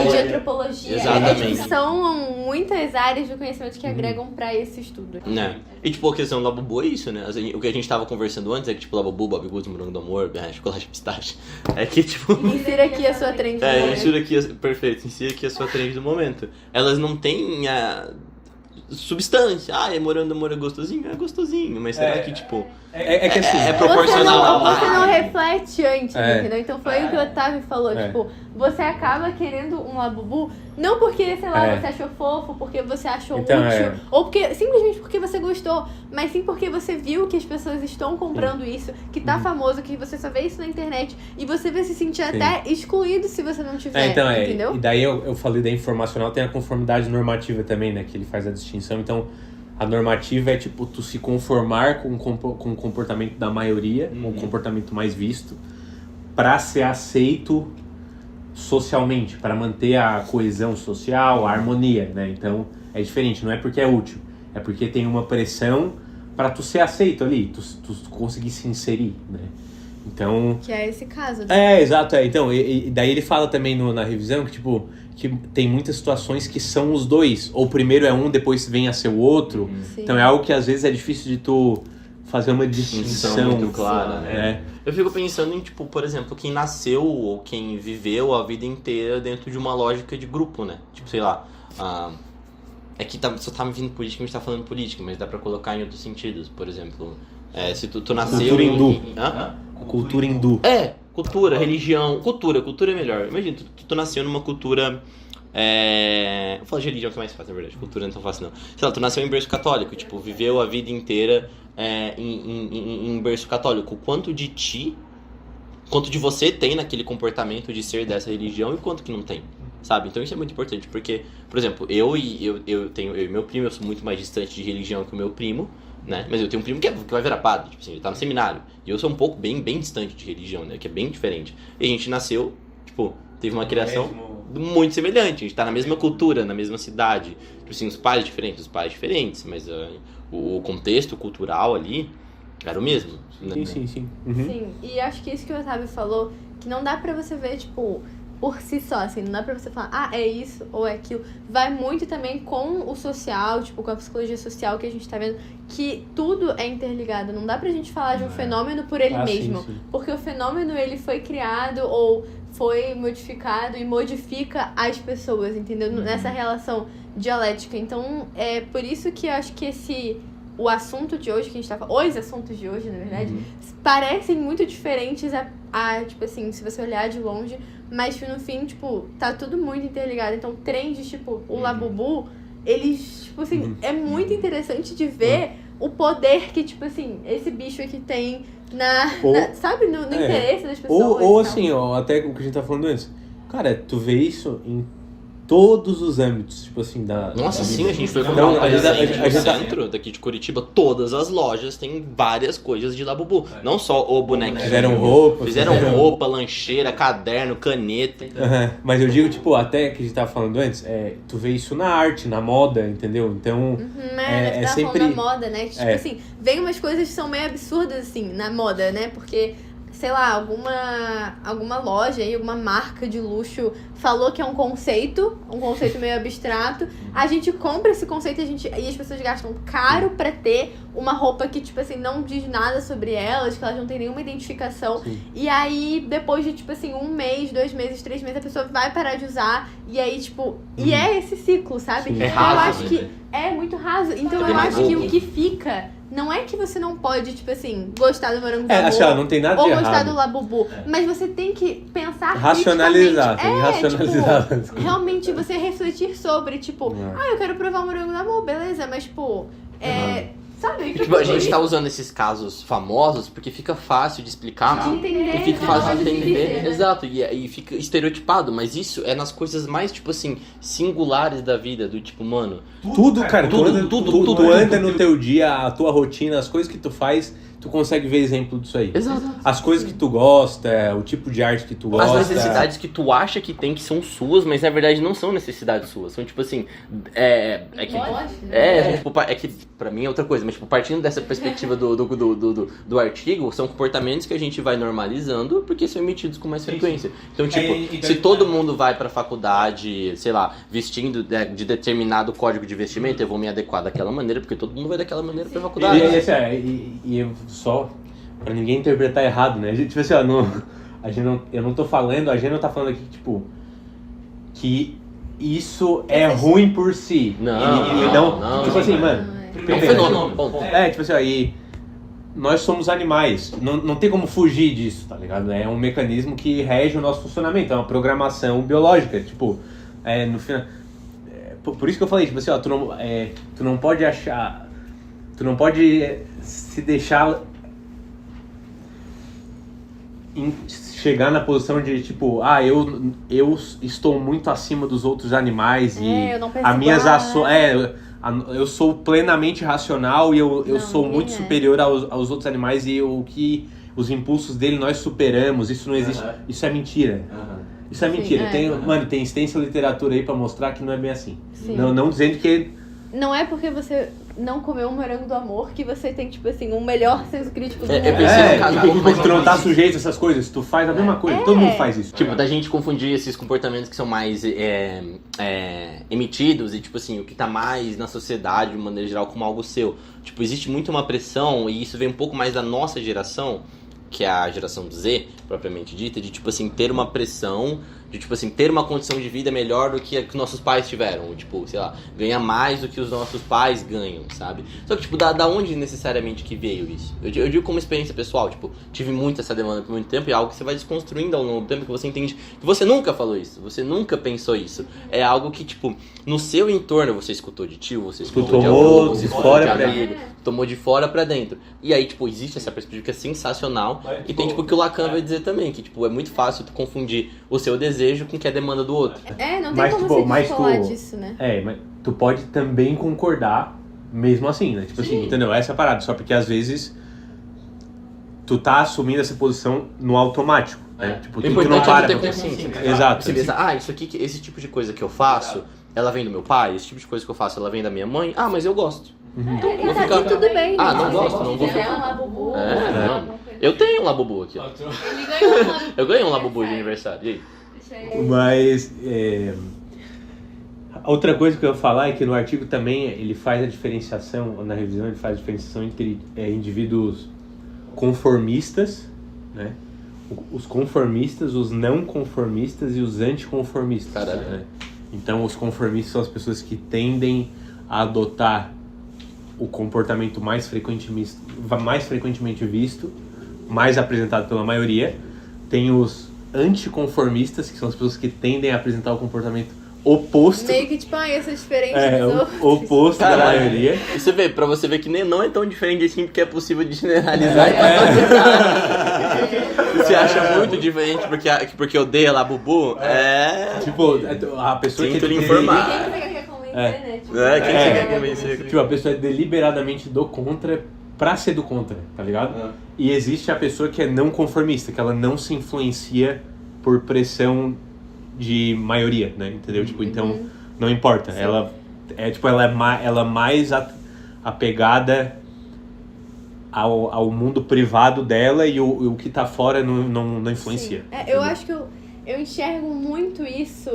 de antropologia. Exatamente. São muitas áreas do conhecimento que agregam pra esse estudo. Né? E a questão do Labubu é isso, né? O que a gente tava conversando antes é que, Labubu, Bob Goods, Morango do Amor, chocolate pistache. É que, Insira aqui a sua trend do momento. Insira aqui, perfeito, insira aqui a sua trend do momento. Elas não têm substância. Morango do Amor é gostosinho? É gostosinho, mas será que, É que assim... É proporcional. Você não reflete antes, entendeu? Então foi o que o Otávio falou, você acaba querendo um Labubu, não porque, sei lá, você achou fofo, porque você achou útil, ou simplesmente porque você gostou, mas sim porque você viu que as pessoas estão comprando isso, que tá famoso, que você só vê isso na internet, e você vai se sentir até excluído se você não tiver, entendeu? E daí eu falei da informacional, tem a conformidade normativa também, né, que ele faz a distinção, então... A normativa é, tu se conformar com o comportamento da maioria, com o comportamento mais visto, para ser aceito socialmente, para manter a coesão social, a harmonia, né? Então, é diferente, não é porque é útil, é porque tem uma pressão para tu ser aceito ali, tu conseguir se inserir, né? Então... Que é esse caso. Exato. Então, e daí ele fala também na revisão que, que tem muitas situações que são os dois. Ou primeiro é um, depois vem a ser o outro. Então é algo que às vezes é difícil de tu fazer uma distinção muito clara, né? Eu fico pensando em, por exemplo, quem nasceu ou quem viveu a vida inteira dentro de uma lógica de grupo, né? Sei lá... É que só tá me vindo política, a gente tá falando política, mas dá pra colocar em outros sentidos. Por exemplo, se tu nasceu... Cultura hindu. Cultura hindu. Cultura, religião. Cultura é melhor. Imagina, tu nasceu numa cultura... Vou falar de religião que é mais fácil, na verdade. Cultura não é tão fácil, não. Sei lá, tu nasceu em berço católico. Viveu a vida inteira em berço católico. Quanto de você tem naquele comportamento de ser dessa religião e quanto que não tem, sabe? Então isso é muito importante, porque, por exemplo, eu e meu primo, eu sou muito mais distante de religião que o meu primo, né? Mas eu tenho um primo que vai virar padre, ele tá no seminário. E eu sou um pouco bem distante de religião, né? Que é bem diferente. E a gente nasceu, teve uma criação muito semelhante. A gente tá na mesma cultura, na mesma cidade. Os pais diferentes, mas o contexto cultural ali era o mesmo. Né? Sim. Sim, e acho que isso que o Otávio falou, que não dá pra você ver, por si só, assim, não dá pra você falar, é isso ou é aquilo. Vai muito também com o social, com a psicologia social que a gente tá vendo, que tudo é interligado. Não dá pra gente falar de um fenômeno por ele mesmo. Sim. Porque o fenômeno, ele foi criado ou foi modificado e modifica as pessoas, entendeu? Nessa relação dialética. Então, é por isso que eu acho que o assunto de hoje que a gente tá falando, os assuntos de hoje, na verdade, parecem muito diferentes tipo assim, se você olhar de longe, mas no fim, tipo, tá tudo muito interligado. Então, trends, tipo, o Labubu, eles, tipo assim, é muito interessante de ver o poder que, tipo assim, esse bicho aqui tem sabe, no interesse das pessoas. Ou assim, ó, até o que a gente tá falando antes. Cara, tu vê isso em todos os âmbitos, tipo assim, Nossa, sim, vida. a gente foi comprar um presente no centro daqui de Curitiba, todas as lojas têm várias coisas de Labubu. Não só o bonequinho. Fizeram roupa, lancheira, caderno, caneta. Mas eu digo, tipo, até que a gente tava falando antes, tu vê isso na arte, na moda, entendeu? Então, é sempre... falando da moda, né? Tipo assim, vem umas coisas que são meio absurdas, assim, na moda, né? Porque... sei lá, alguma loja aí, alguma marca de luxo falou que é um conceito meio abstrato. A gente compra esse conceito e as pessoas gastam caro pra ter uma roupa que, tipo assim, não diz nada sobre elas, que elas não têm nenhuma identificação. Sim. E aí, depois de, tipo assim, 1 mês, 2 meses, 3 meses, a pessoa vai parar de usar. E aí, tipo, e é esse ciclo, sabe? Sim. É raso, eu acho que é muito raso. Então eu acho que o que fica... não é que você não pode, tipo assim, gostar do morango do amor, assim, não tem nada ou de gostar errado. do Labubu, mas você tem que pensar racionalizar, tem que racionalizar. Tipo, realmente você refletir sobre, tipo, eu quero provar o morango do amor, beleza, mas tipo, sabe? Tipo, a gente tá usando esses casos famosos porque fica fácil de explicar. De entender. Fica fácil de entender. Difícil, né? Exato. E fica estereotipado. Mas isso é nas coisas mais, tipo assim, singulares da vida. Do tipo, mano... Tudo, cara. Tudo. Tu anda no teu dia, a tua rotina, as coisas que tu faz... tu consegue ver exemplo disso aí. Exato. As coisas que tu gosta, o tipo de arte que tu gosta. As necessidades que tu acha que tem que são suas, mas na verdade não são necessidades suas. São tipo assim. Que pra mim é outra coisa, mas tipo, partindo dessa perspectiva do artigo, são comportamentos que a gente vai normalizando porque são emitidos com mais frequência. Então, tipo, se todo mundo vai pra faculdade, sei lá, vestindo de determinado código de vestimenta, eu vou me adequar daquela maneira, porque todo mundo vai daquela maneira pra faculdade. E só pra ninguém interpretar errado, né? Tipo assim, eu não tô falando, a gente não tá falando aqui, tipo, que isso é ruim por si. Não. Tipo assim, mano. É um fenômeno. Tipo assim, aí nós somos animais, não tem como fugir disso, tá ligado? É um mecanismo que rege o nosso funcionamento, é uma programação biológica, tipo, no final. Por isso que eu falei, tipo assim, tu não pode achar. Tu não pode se deixar chegar na posição de tipo, eu estou muito acima dos outros animais e as minhas ações, eu sou plenamente racional e eu sou muito superior aos outros animais e os impulsos dele nós superamos, isso não existe, isso é mentira. Isso é mentira. Tem extensa literatura aí pra mostrar que não é bem assim. Não dizendo que... Não é porque você não comeu um morango do amor que você tem, tipo assim, um melhor senso crítico do mundo. Porque tu não tá sujeito a essas coisas, tu faz a mesma coisa, todo mundo faz isso. Tipo, da gente confundir esses comportamentos que são mais emitidos e, tipo assim, o que tá mais na sociedade, de maneira geral, como algo seu. Tipo, existe muito uma pressão, e isso vem um pouco mais da nossa geração, que é a geração Z, propriamente dita, de, tipo assim, ter uma pressão, de, tipo assim, ter uma condição de vida melhor do que a que nossos pais tiveram. Tipo, sei lá, ganhar mais do que os nossos pais ganham, sabe? Só que, tipo, da onde necessariamente que veio isso? Eu digo como experiência pessoal, tipo, tive muito essa demanda por muito tempo e é algo que você vai desconstruindo ao longo do tempo, que você entende que você nunca falou isso, você nunca pensou isso. É algo que, tipo, no seu entorno você escutou de tio, você escutou de avô, você escutou de amigo, tomou de fora pra dentro. E aí, tipo, existe essa perspectiva que é sensacional. E tem, tipo, o que o Lacan vai dizer também, que, tipo, é muito fácil tu confundir o seu desejo com o que é a demanda do outro. Não tem como você descolar disso, né? Mas tu pode também concordar mesmo assim, né? Tipo assim, entendeu? Essa é a parada, só porque às vezes tu tá assumindo essa posição no automático, né? Tipo, tu não para. Ter consciência. Exato. Você pensa, isso aqui, esse tipo de coisa que eu faço, ela vem do meu pai, esse tipo de coisa que eu faço, ela vem da minha mãe, mas eu gosto. Então, tudo bem. Não gosto, não vou ficar. Um labubu. Eu tenho um labubu aqui, ó. Ele ganhou um labubu. Eu ganhei um labubu de aniversário, e aí? Mas outra coisa que eu ia falar é que no artigo também ele faz a diferenciação, na revisão ele faz a diferenciação entre indivíduos conformistas, né? Os conformistas, os não conformistas e os anticonformistas. Caralho. Né? Então os conformistas são as pessoas que tendem a adotar o comportamento mais frequentemente visto, mais apresentado pela maioria. Tem os anticonformistas, que são as pessoas que tendem a apresentar o comportamento oposto. Meio que tipo, eu sou diferente dos outros. O oposto da maioria. E você vê, pra você ver que nem não é tão diferente assim, porque é possível de generalizar. Você acha muito diferente porque odeia lá Bubu? Tipo, a pessoa Sinto que lhe informar. Quem você quer convencer, né? Tipo, Quem você quer convencer? Tipo, a pessoa é deliberadamente do contra pra ser do contra, tá ligado? E existe a pessoa que é não conformista, que ela não se influencia por pressão de maioria, né? Entendeu? Tipo, então, não importa. Sim. Ela é mais apegada ao mundo privado dela e o que tá fora não influencia. Eu acho que eu enxergo muito isso,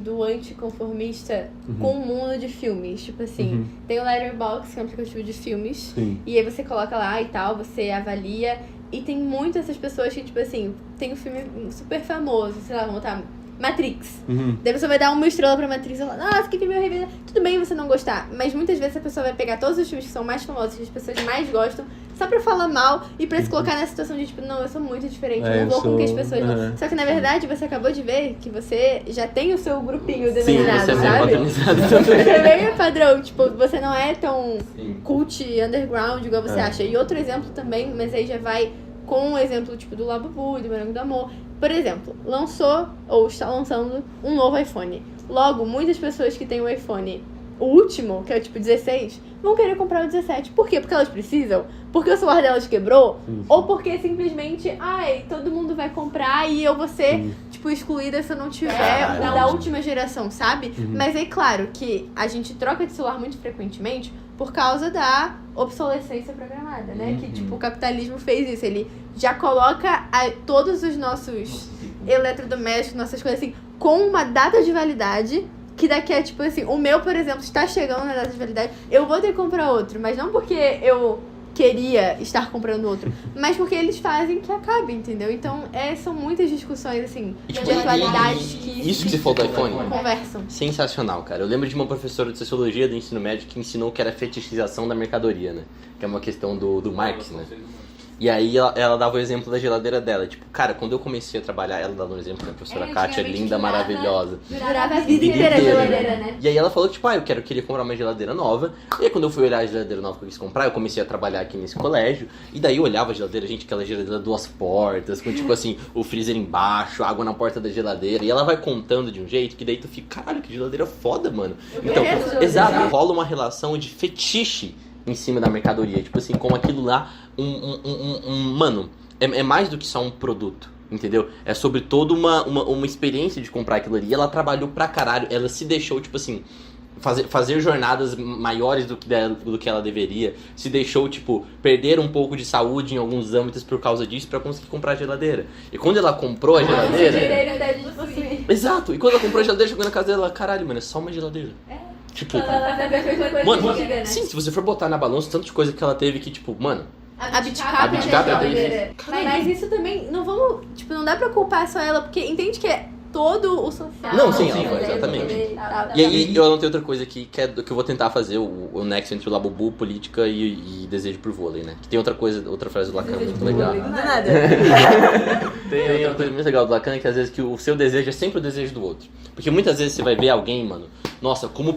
do anticonformista com o mundo de filmes. Tipo assim, tem o Letterboxd, que é um aplicativo de filmes. Sim. E aí você coloca lá e tal, você avalia. E tem muito essas pessoas que, tipo assim, tem um filme super famoso, sei lá, vamos botar Matrix. Daí você vai dar uma estrela pra Matrix e falar, nossa, que filme horrível. Tudo bem você não gostar, mas muitas vezes a pessoa vai pegar todos os filmes que são mais famosos, que as pessoas mais gostam, só pra falar mal e pra se colocar na situação de tipo, não, eu sou muito diferente, eu não vou com que as pessoas não. Só que na verdade você acabou de ver que você já tem o seu grupinho denominado, você sabe? Você é meio padrão, tipo, você não é tão cult, underground igual você acha. E outro exemplo também, mas aí já vai com o exemplo tipo do Labubu, do Morango do Amor. Por exemplo, lançou ou está lançando um novo iPhone. Logo, muitas pessoas que têm o iPhone, o último, que é o tipo 16, vão querer comprar o 17. Por quê? Porque elas precisam? Porque o celular delas quebrou? Ou porque simplesmente, todo mundo vai comprar e eu vou ser, tipo, excluída se eu não tiver o da última geração, sabe? Mas é claro que a gente troca de celular muito frequentemente por causa da obsolescência programada, né? Que, tipo, o capitalismo fez isso. Ele já coloca todos os nossos eletrodomésticos, nossas coisas assim, com uma data de validade, que daqui a, tipo assim, o meu, por exemplo, está chegando na data de validade, eu vou ter que comprar outro, mas não porque eu queria estar comprando outro, mas porque eles fazem que acabe, entendeu? Então, são muitas discussões, assim, de atualidades que... Isso que você falou do iPhone? Conversam. Sensacional, cara. Eu lembro de uma professora de Sociologia do ensino médio que ensinou que era fetichização da mercadoria, né? Que é uma questão do Marx, né? E aí ela dava o exemplo da geladeira dela. Tipo, cara, quando eu comecei a trabalhar, ela dava um exemplo, né? A professora Kátia, linda, maravilhosa. Durava a vida inteira a geladeira, né? E aí ela falou que, tipo, eu queria comprar uma geladeira nova. E aí quando eu fui olhar a geladeira nova que eu quis comprar, eu comecei a trabalhar aqui nesse colégio. E daí eu olhava a geladeira, gente, aquela geladeira 2 portas, com tipo assim, o freezer embaixo, água na porta da geladeira. E ela vai contando de um jeito que daí tu fica, caralho, que geladeira foda, mano. Então, exato, rola uma relação de fetiche em cima da mercadoria, tipo assim, como aquilo lá, mano, é mais do que só um produto, entendeu? É sobre toda uma experiência de comprar aquilo ali. E ela trabalhou pra caralho, ela se deixou, tipo assim, fazer jornadas maiores do que ela deveria, se deixou, tipo, perder um pouco de saúde em alguns âmbitos por causa disso pra conseguir comprar a geladeira. E quando ela comprou a geladeira... Exato, e quando ela comprou a geladeira, chegou na casa dela, caralho, mano, é só uma geladeira. Tipo, mano, sim, se você for botar na balança, tanto de coisa que ela teve que, tipo, mano... Abdicar da geladeira. Mas isso também, não vamos, tipo, não dá pra culpar só ela, porque entende que é todo o social. Não, sim, exatamente. E aí eu anotei outra coisa aqui, que eu vou tentar fazer o nexo entre o Labubu, política e desejo por vôlei, né? Que tem outra frase do Lacan muito legal. Não é nada. Tem outra coisa muito legal do Lacan, que às vezes que o seu desejo é sempre o desejo do outro. Porque muitas vezes você vai ver alguém, mano, nossa, como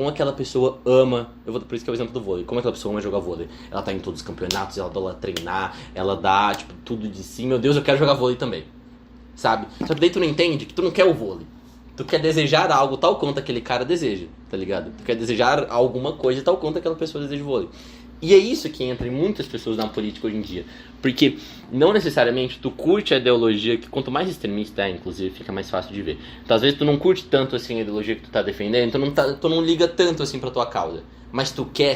aquela pessoa ama, por isso que é o exemplo do vôlei, como aquela pessoa ama jogar vôlei. Ela tá em todos os campeonatos, ela adora treinar, ela dá, tipo, tudo de si. Meu Deus, eu quero jogar vôlei também. Sabe? Só que daí tu não entende que tu não quer o vôlei. Tu quer desejar algo tal quanto aquele cara deseja, tá ligado? Tu quer desejar alguma coisa tal quanto aquela pessoa deseja o vôlei. E é isso que entra em muitas pessoas na política hoje em dia. Porque não necessariamente tu curte a ideologia, que quanto mais extremista é, inclusive, fica mais fácil de ver. Então, às vezes tu não curte tanto assim a ideologia que tu tá defendendo, tu não liga tanto assim pra tua causa. Mas tu quer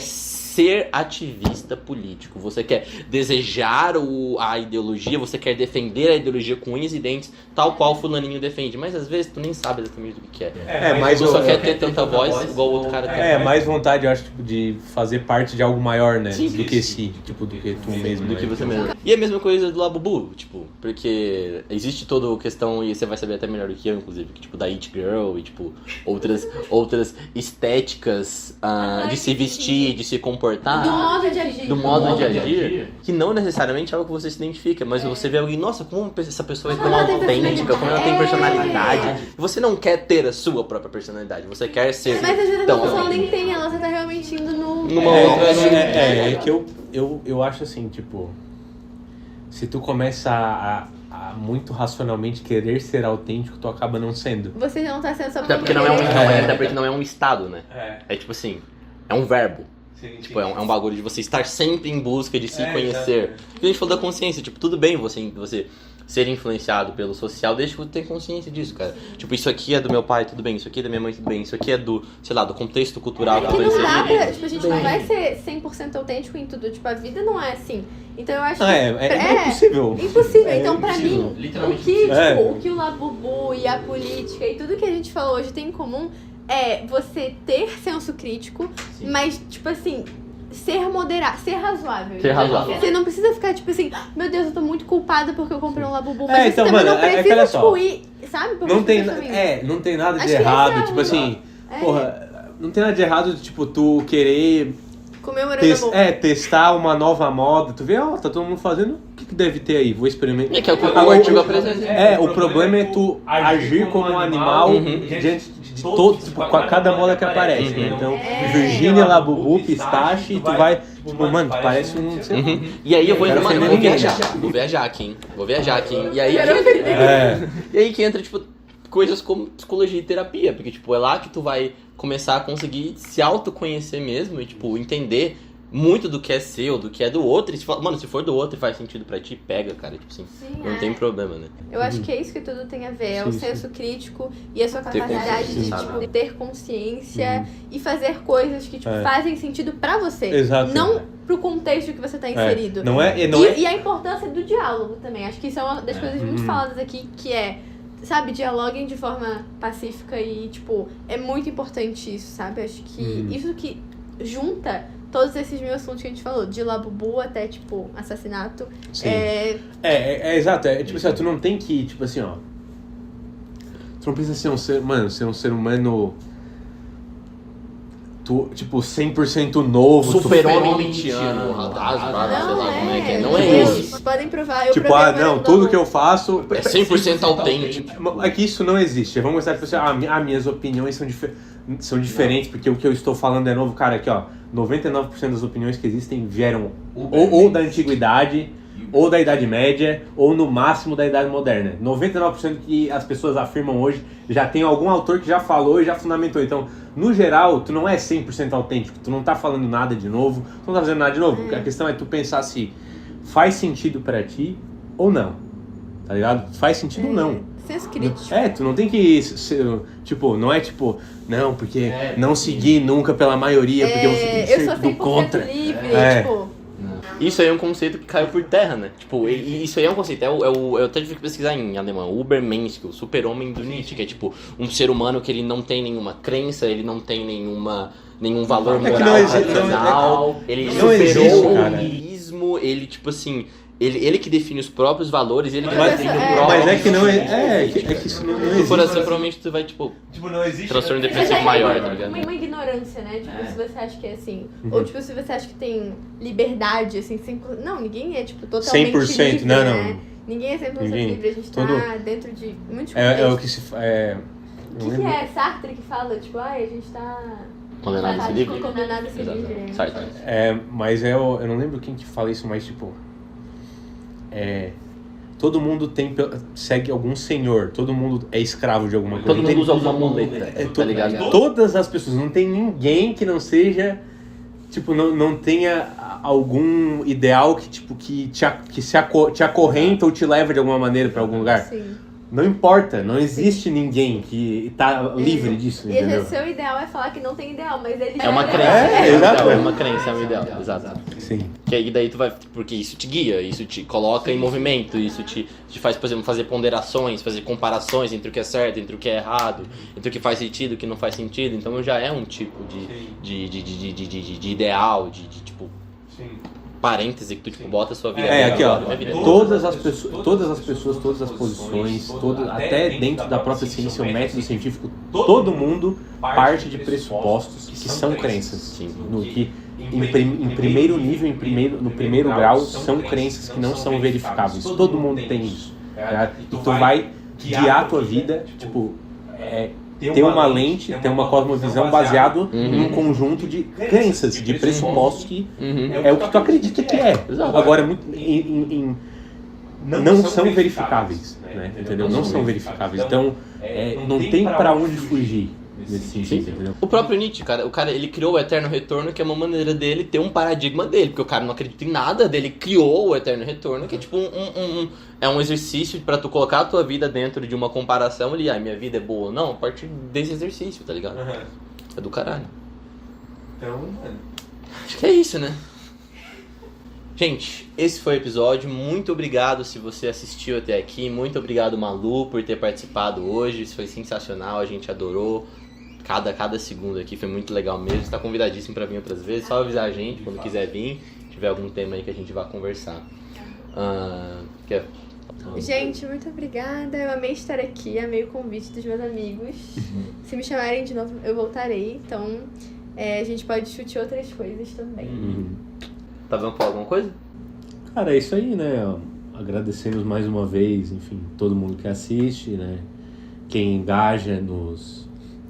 ser ativista político. Você quer desejar a ideologia, você quer defender a ideologia com unhas e dentes, tal qual o fulaninho defende. Mas às vezes tu nem sabe exatamente do que é. Mas tu só quer ter tanta voz igual o outro cara tem. Mais vontade, eu acho, tipo, de fazer parte de algo maior, né? Sim, do que tipo, do que tu mesmo. Do que você mesmo. E a mesma coisa do Labubu, tipo, porque existe toda a questão, e você vai saber até melhor do que eu, inclusive, que, tipo, da It Girl e, tipo, outras estéticas de se vestir, de se comportar. Do modo de agir. Do modo de agir, que não necessariamente é algo que você se identifica, mas você vê alguém, nossa, como essa pessoa é tão autêntica, como ela tem personalidade. Você não quer ter a sua própria personalidade, você quer ser Mas às vezes a tão pessoa nem autêntica. tem ela, você tá realmente indo Numa outra... É que eu acho assim, tipo, se tu começa a muito racionalmente querer ser autêntico, tu acaba não sendo. Você já não tá sendo só Até porque não é um estado, né? É tipo assim, é um verbo. Tipo, é um bagulho de você estar sempre em busca de se conhecer. Porque a gente falou da consciência, tipo, tudo bem você ser influenciado pelo social, desde que você tenha consciência disso, cara. Tipo, isso aqui é do meu pai, tudo bem. Isso aqui é da minha mãe, tudo bem. Isso aqui é do, sei lá, do contexto cultural que não dá pra, tipo, a gente não vai ser 100% autêntico em tudo. Tipo, a vida não é assim. Então eu acho que... É impossível. Impossível. Então, pra mim, literalmente o que o Labubu e a política e tudo que a gente falou hoje tem em comum é você ter senso crítico, mas, tipo assim, ser moderado, ser razoável. Ser razoável. Você não precisa ficar, tipo assim, meu Deus, eu tô muito culpada porque eu comprei um Labubu. Mas então, você também mano, não precisa, olha só. tipo, ir, sabe? Porque Não tem nada de Acho que errado, esse é tipo o- assim, porra, não tem nada de errado de, tipo, tu querer comer morango na boca. testar uma nova moda, tu vê, tá todo mundo fazendo, o que deve ter aí? Vou experimentar. É que é o que o artigo apresenta. O problema é tu agir como um animal diante de todo, tipo, com cada moda que aparece, né? Então, Virgínia, Labubu, pistache, e tu vai, tipo, mano, tu parece um... sei lá. E aí eu vou Quero ofender vou ninguém. viajar aqui, hein? Vou viajar aqui, hein? E aí e aí que entra, tipo, coisas como psicologia e terapia, porque, tipo, é lá que tu vai começar a conseguir se autoconhecer mesmo e, tipo, entender muito do que é seu, do que é do outro. E se for, mano, se for do outro e faz sentido pra ti, pega, cara. Tipo assim, não tem problema, né? Eu acho que é isso que tudo tem a ver. É o Sim, senso crítico e a sua Ter capacidade de, consciência, tipo, sabe? ter consciência e fazer coisas que, tipo, fazem sentido pra você. Exato. Não pro contexto que você tá inserido. Não é... E a importância do diálogo também. Acho que isso é uma das coisas muito faladas aqui, que é, sabe, dialoguem de forma pacífica e, tipo, é muito importante isso, sabe? Acho que isso que junta todos esses mil assuntos que a gente falou, de Labubu até, tipo, assassinato. Sim. Exato. É tipo assim, ó, tu não tem que, tipo assim, ó. Tu não precisa ser ser um ser humano. Tipo, 100% novo. Super-homem mentiano, radaz, sei lá como é que é. Não é Tipo, esse. vocês podem provar. Eu Tipo, provei agora tudo no que eu faço... É 100% autêntico. É que isso não existe. Vamos mostrar pra você, minhas opiniões são diferentes, porque o que eu estou falando é novo. Cara, aqui, ó, 99% das opiniões que existem vieram ou da antiguidade, ou da Idade Média, ou no máximo da Idade Moderna. 99% que as pessoas afirmam hoje já tem algum autor que já falou e já fundamentou. Então, no geral, tu não é 100% autêntico, tu não tá falando nada de novo, tu não tá fazendo nada de novo. A questão é tu pensar se faz sentido pra ti ou não, tá ligado? Faz sentido ou não. senso crítico. Tu não tem que ser, tipo, não é tipo, não, porque não seguir nunca pela maioria, porque você tem que eu ser sou do 100% contra. livre, tipo... Isso aí é um conceito que caiu por terra, né? Tipo, isso aí é um conceito. Eu até tive que pesquisar em alemão. Übermensch, o super-homem do Nietzsche, que é tipo um ser humano que ele não tem nenhuma crença, ele não tem nenhum valor moral, racional. Ele superou o niilismo, ele tipo assim... Ele que define os próprios valores, ele que define o próprio... Mas é que não é que isso não existe. Se for assim, provavelmente tu vai, tipo não existe transtorno depressivo maior, tá ligado? Uma ignorância, né? Tipo, se você acha que é assim. Ou, tipo, se você acha que tem liberdade, assim, 100%... Não, ninguém é, tipo, totalmente 100%, livre, não. né? Ninguém é 100% livre. A gente tá dentro de muitos contextos. É o que se... O que é Sartre que fala? Tipo, a gente tá... Condenado a ser livre? Condenado a ser livre. Sartre. Mas eu não lembro quem que fala isso, mas, tipo... todo mundo segue algum senhor, todo mundo é escravo de alguma coisa. Todo mundo usa alguma muleta, tá ligado? Todas as pessoas, não tem ninguém que não seja, tipo, não tenha algum ideal que, tipo, que te acorrenta ou te leva de alguma maneira pra algum lugar. Sim. Não importa, não existe ninguém que tá livre disso, E entendeu? o seu ideal é falar que não tem ideal, mas ele É uma já crença. exato. É uma crença, é um ideal. Exato. Sim. Que aí daí tu vai. Porque isso te guia, isso te coloca em movimento, isso te faz, por exemplo, fazer ponderações, fazer comparações entre o que é certo, entre o que é errado, entre o que faz sentido e o que não faz sentido. Então já é um tipo de ideal, de tipo. Parêntese que tu tipo, bota a sua vida. Aqui ó, minha vida. todas as pessoas, todas as posições, até dentro da própria ciência, o método científico, todo mundo parte de pressupostos que são crenças. Sim. No que em primeiro nível, no primeiro grau, são crenças que não são verificáveis. Todo mundo tem isso. Tá? E tu vai guiar a tua vida, tipo, ter uma lente, ter uma cosmovisão baseado num conjunto de crenças, de pressupostos que é o que tu acredita que é. Agora, não são verificáveis, né? Entendeu? Não são verificáveis. Então, não tem pra onde fugir nesse sentido, entendeu? O próprio Nietzsche, o cara ele criou o Eterno Retorno, que é uma maneira dele ter um paradigma dele, porque o cara não acredita em nada dele, criou o Eterno Retorno, que é tipo um exercício pra tu colocar a tua vida dentro de uma comparação ali, minha vida é boa ou não, a partir desse exercício, tá ligado? É do caralho. Então, acho que é isso, né? Gente, esse foi o episódio. Muito obrigado se você assistiu até aqui. Muito obrigado, Malu, por ter participado hoje. Isso foi sensacional, a gente adorou. Cada segundo aqui foi muito legal mesmo. Você tá convidadíssimo pra vir outras vezes. Só avisar a gente quando quiser vir. Se tiver algum tema aí que a gente vai conversar. Gente, muito obrigada. Eu amei estar aqui, amei o convite dos meus amigos. Se me chamarem de novo, eu voltarei. Então, a gente pode discutir outras coisas também. Tá vendo falar alguma coisa? Cara, é isso aí, né? Agradecemos mais uma vez, enfim, todo mundo que assiste, né? Quem engaja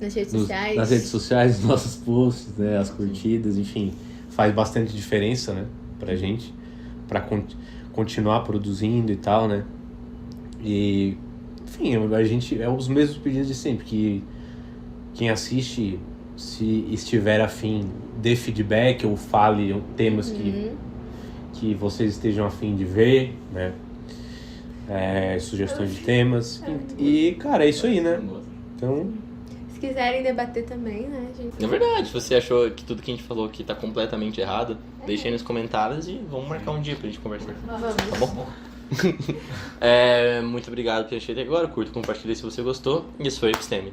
nas redes sociais. Nas redes sociais, nos nossos posts, né? As curtidas, enfim, faz bastante diferença, né? Pra gente, pra continuar produzindo e tal, né? E, enfim, a gente é os mesmos pedidos de sempre, que quem assiste, se estiver afim, dê feedback ou fale temas que vocês estejam afim de ver, né? Sugestões de temas. E, cara, é isso aí, né? Então... Se quiserem debater também, né, gente? É verdade, se você achou que tudo que a gente falou aqui tá completamente errado, deixa aí nos comentários e vamos marcar um dia pra gente conversar. Vamos. Tá bom? Muito obrigado por ter assistido até agora. Curta, compartilha se você gostou. E isso foi o Episteme.